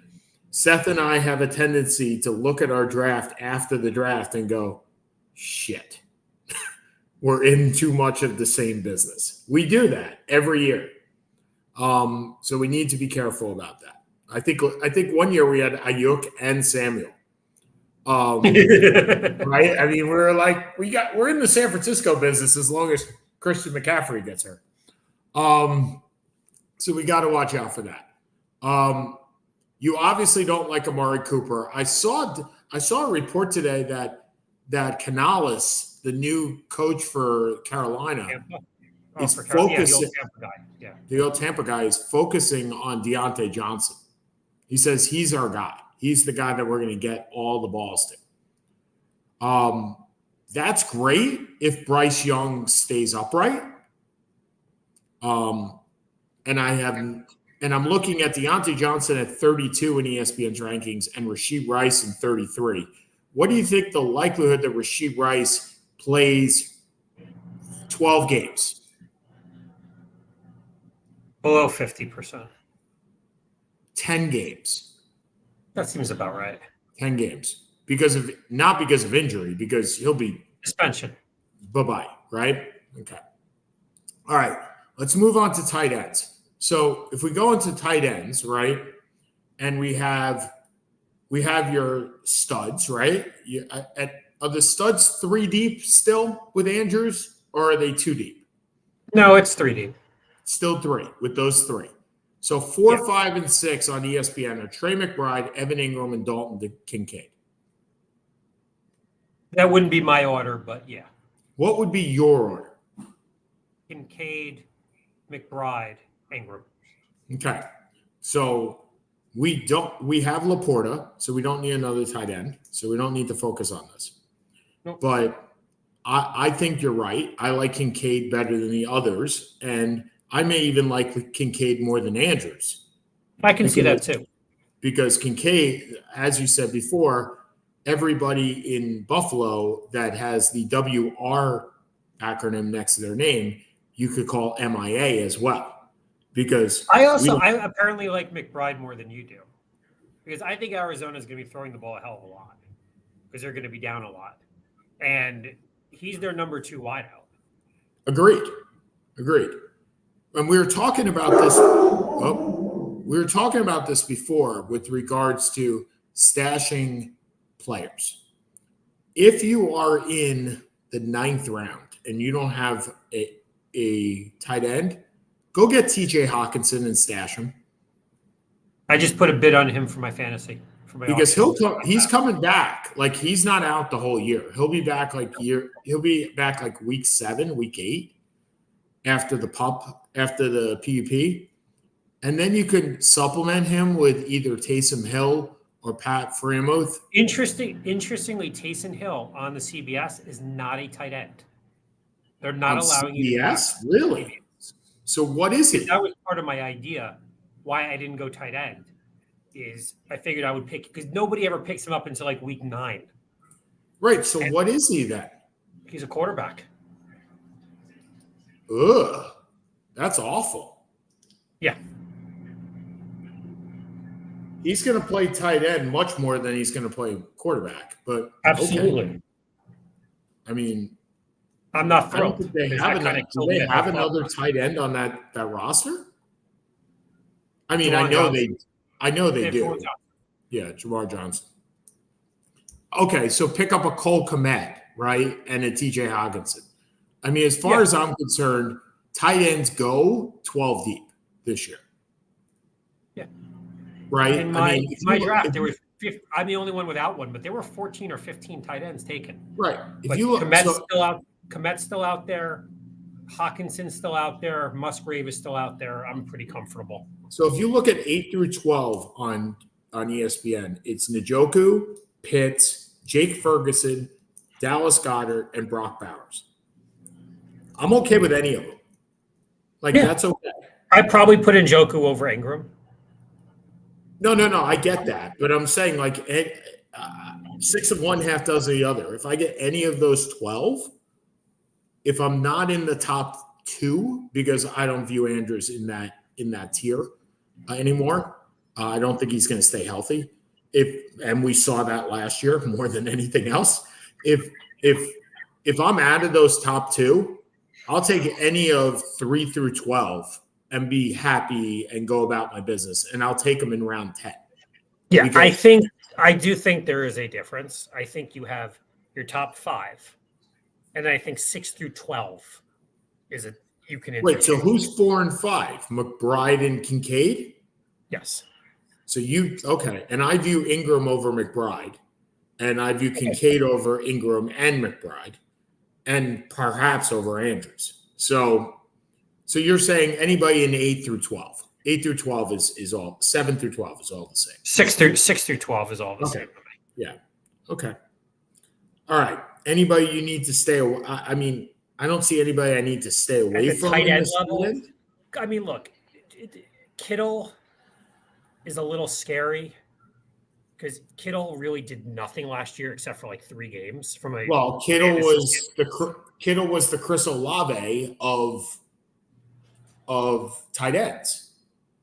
[SPEAKER 2] Seth and I have a tendency to look at our draft after the draft and go, shit, we're in too much of the same business. We do that every year. So we need to be careful about that. I think one year we had Ayuk and Samuel. Right? I mean, we're in the San Francisco business as long as Christian McCaffrey gets hurt. So we got to watch out for that. You obviously don't like Amari Cooper. I saw a report today that Canales, the new coach for Carolina, is focusing. The old Tampa guy is focusing on Deontay Johnson. He says he's our guy. He's the guy that we're going to get all the balls to. That's great if Bryce Young stays upright. And I'm looking at Deontay Johnson at 32 in ESPN's rankings and Rashee Rice in 33. What do you think the likelihood that Rashee Rice plays 12 games? Below 50%.
[SPEAKER 1] 10 games.
[SPEAKER 2] That seems about right.
[SPEAKER 1] 10 games. Not because of injury, because he'll be
[SPEAKER 2] suspension.
[SPEAKER 1] Bye-bye, right? Okay. All right. Let's move on to tight ends. So if we go into tight ends, right, and we have your studs, right? Are the studs 3 deep still with Andrews, or are they 2 deep?
[SPEAKER 2] No, it's 3 deep.
[SPEAKER 1] Still 3 with those 3. So 4, 5, and 6 on ESPN are Trey McBride, Evan Ingram, and Dalton Kincaid.
[SPEAKER 2] That wouldn't be my order, but yeah.
[SPEAKER 1] What would be your order?
[SPEAKER 2] Kincaid, McBride, Ingram.
[SPEAKER 1] Okay. So we have Laporta, so we don't need another tight end. So we don't need to focus on this.
[SPEAKER 2] Nope.
[SPEAKER 1] But I think you're right. I like Kincaid better than the others. And I may even like Kincaid more than Andrews.
[SPEAKER 2] I can see that too.
[SPEAKER 1] Because Kincaid, as you said before, everybody in Buffalo that has the WR acronym next to their name, you could call MIA as well. Because
[SPEAKER 2] I apparently like McBride more than you do. Because I think Arizona is going to be throwing the ball a hell of a lot. Because they're going to be down a lot. And he's their number 2 wideout.
[SPEAKER 1] Agreed. And we were talking about this. We were talking about this before with regards to stashing players. If you are in the 9th round and you don't have a tight end, go get TJ Hawkinson and stash him.
[SPEAKER 2] I just put a bid on him for my fantasy.
[SPEAKER 1] Because he's coming back. Like, he's not out the whole year. He'll be back like week 7, week 8 after the PUP. And then you could supplement him with either Taysom Hill or Pat Freiermuth.
[SPEAKER 2] Interestingly, Taysom Hill on the CBS is not a tight end. They're not allowing you to.
[SPEAKER 1] Yes, really? So what is he?
[SPEAKER 2] That was part of my idea why I didn't go tight end. Is I figured I would pick because nobody ever picks him up until like week 9.
[SPEAKER 1] Right. So what is he then?
[SPEAKER 2] He's a quarterback.
[SPEAKER 1] Ugh. That's awful.
[SPEAKER 2] Yeah.
[SPEAKER 1] He's going to play tight end much more than he's going to play quarterback. But
[SPEAKER 2] absolutely.
[SPEAKER 1] Okay. I mean,
[SPEAKER 2] I'm not thrilled.
[SPEAKER 1] I don't think they have another tight end on that roster? I mean, I know they do. Yeah, Jamar Johnson. Okay, so pick up a Cole Kmet, right, and a TJ Hawkinson. I mean, as far as I'm concerned, tight ends go 12 deep this year.
[SPEAKER 2] Yeah.
[SPEAKER 1] Right?
[SPEAKER 2] In my draft, there were I'm the only one without one, but there were 14 or 15 tight ends taken.
[SPEAKER 1] Right.
[SPEAKER 2] If you look, Kmet's still out there. Hawkinson's still out there. Musgrave is still out there. I'm pretty comfortable.
[SPEAKER 1] So if you look at 8 through 12 on ESPN, it's Njoku, Pitts, Jake Ferguson, Dallas Goedert, and Brock Bowers. I'm okay with any of them. That's okay.
[SPEAKER 2] I'd probably put Njoku over Ingram.
[SPEAKER 1] No. I get that. But I'm saying 6 of one, half dozen of the other. If I get any of those 12, if I'm not in the top 2, because I don't view Andrews in that tier anymore, I don't think he's going to stay healthy. And we saw that last year more than anything else. If I'm out of those top 2, I'll take any of 3 through 12 and be happy and go about my business. And I'll take them in round 10.
[SPEAKER 2] Yeah, I do think there is a difference. I think you have your top 5, and I think 6 through 12 you can.
[SPEAKER 1] Wait, so who's 4 and 5? McBride and Kincaid?
[SPEAKER 2] Yes.
[SPEAKER 1] So and I view Ingram over McBride, and I view Kincaid over Ingram and McBride, and perhaps over Andrews. So you're saying anybody in 8 through 12. 8 through 12 is all. 7 through 12 is all the same.
[SPEAKER 2] 6 through 12 is all the same.
[SPEAKER 1] Yeah. Okay. All right. Anybody you need to stay away? I mean, I don't see anybody I need to stay away from.
[SPEAKER 2] Tight end level. I mean, look, Kittle is a little scary because Kittle really did nothing last year except for 3 games. Kittle
[SPEAKER 1] was the Chris Olave of of tight ends.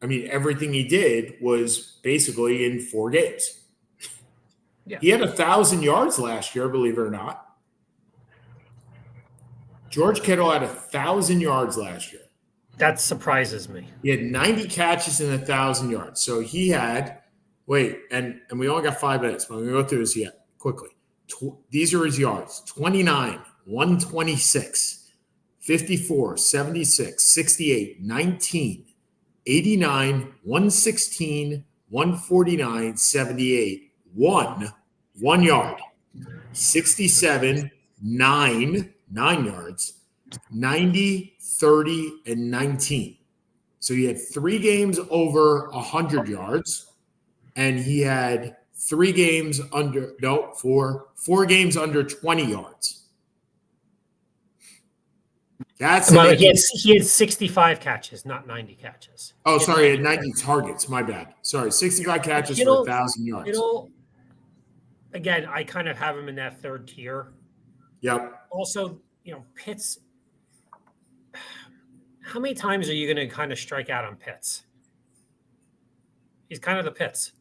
[SPEAKER 1] I mean, everything he did was basically in 4 games.
[SPEAKER 2] Yeah.
[SPEAKER 1] He had 1,000 yards last year, believe it or not. George Kittle had 1,000 yards last year.
[SPEAKER 2] That surprises me.
[SPEAKER 1] He had 90 catches and 1,000 yards. So he had, and we only got 5 minutes, but I'm going to go through this yet quickly. These are his yards: 29, 126, 54, 76, 68, 19, 89, 116, 149, 78, 1 yard, 67, 9 yards, 90, 30, and 19. So he had 3 games over 100 yards, and he had 4 games under 20 yards. That's
[SPEAKER 2] he had 65 catches, not 90 catches.
[SPEAKER 1] Oh, sorry, he had 90 targets. My bad. Sorry, 65 catches for 1,000 yards.
[SPEAKER 2] Again, I kind of have him in that third tier.
[SPEAKER 1] Yep.
[SPEAKER 2] Also, Pitts. How many times are you going to kind of strike out on Pitts? He's kind of the Pitts.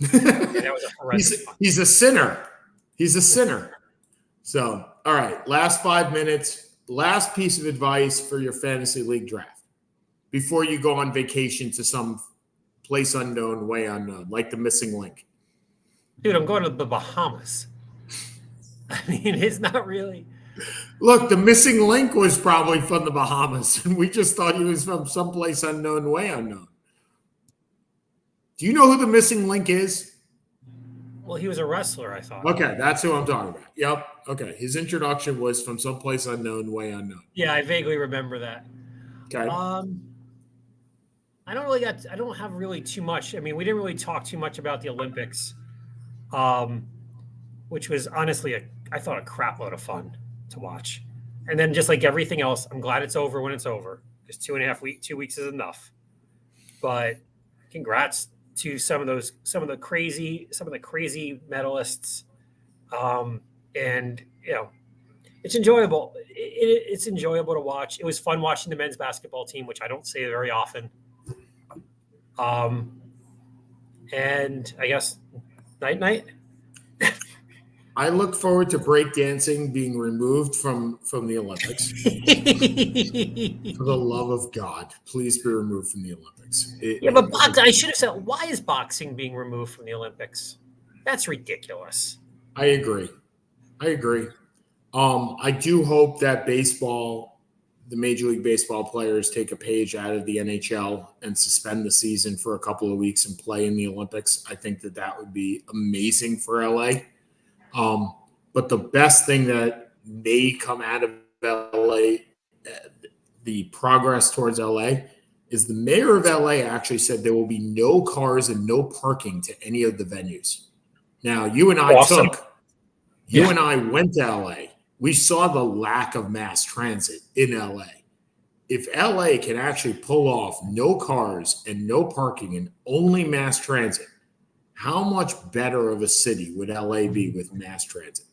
[SPEAKER 2] That was a horrendous
[SPEAKER 1] he's a sinner. He's a sinner. So, all right, last 5 minutes. Last piece of advice for your fantasy league draft before you go on vacation to some place unknown, way unknown, like the missing link.
[SPEAKER 2] Dude, I'm going to the Bahamas. I mean, it's not really.
[SPEAKER 1] Look, the missing link was probably from the Bahamas, and we just thought he was from someplace unknown, way unknown. Do you know who the missing link is?
[SPEAKER 2] Well, he was a wrestler, I thought.
[SPEAKER 1] Okay, that's who I'm talking about. Yep. Okay, his introduction was from someplace unknown, way unknown.
[SPEAKER 2] Yeah, I vaguely remember that.
[SPEAKER 1] Okay.
[SPEAKER 2] I don't have really too much. I mean, we didn't really talk too much about the Olympics, which was honestly I thought a crap load of fun to watch. And then just like everything else, I'm glad it's over when it's over, because 2 weeks is enough. But congrats to some of the crazy medalists. And it's enjoyable. It's enjoyable to watch. It was fun watching the men's basketball team, which I don't say very often. And I guess night.
[SPEAKER 1] I look forward to breakdancing being removed from the Olympics. For the love of God, please be removed from the Olympics.
[SPEAKER 2] But boxing, I should have said, why is boxing being removed from the Olympics? That's ridiculous.
[SPEAKER 1] I agree. I do hope that baseball, the Major League Baseball players, take a page out of the NHL and suspend the season for a couple of weeks and play in the Olympics. I think that would be amazing for LA. But the best thing that may come out of LA, the progress towards LA, is the mayor of LA actually said there will be no cars and no parking to any of the venues. Now, you and I and I went to LA. We saw the lack of mass transit in LA. If LA can actually pull off no cars and no parking and only mass transit, how much better of a city would LA be with mass transit?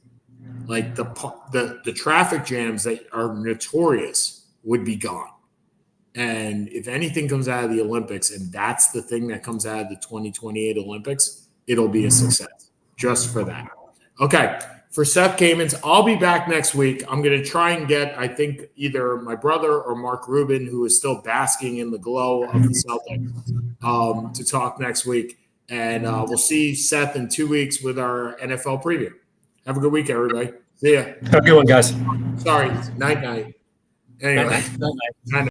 [SPEAKER 1] Like the traffic jams that are notorious would be gone. And if anything comes out of the Olympics, and that's the thing that comes out of the 2028 Olympics, it'll be a success just for that. Okay. For Seth Kamens, I'll be back next week. I'm going to try and get, I think, either my brother or Mark Rubin, who is still basking in the glow of the Celtics, to talk next week. And we'll see Seth in 2 weeks with our NFL preview. Have a good week, everybody. See ya.
[SPEAKER 2] Have a good one, guys.
[SPEAKER 1] Sorry. Night. Anyway.
[SPEAKER 2] Night.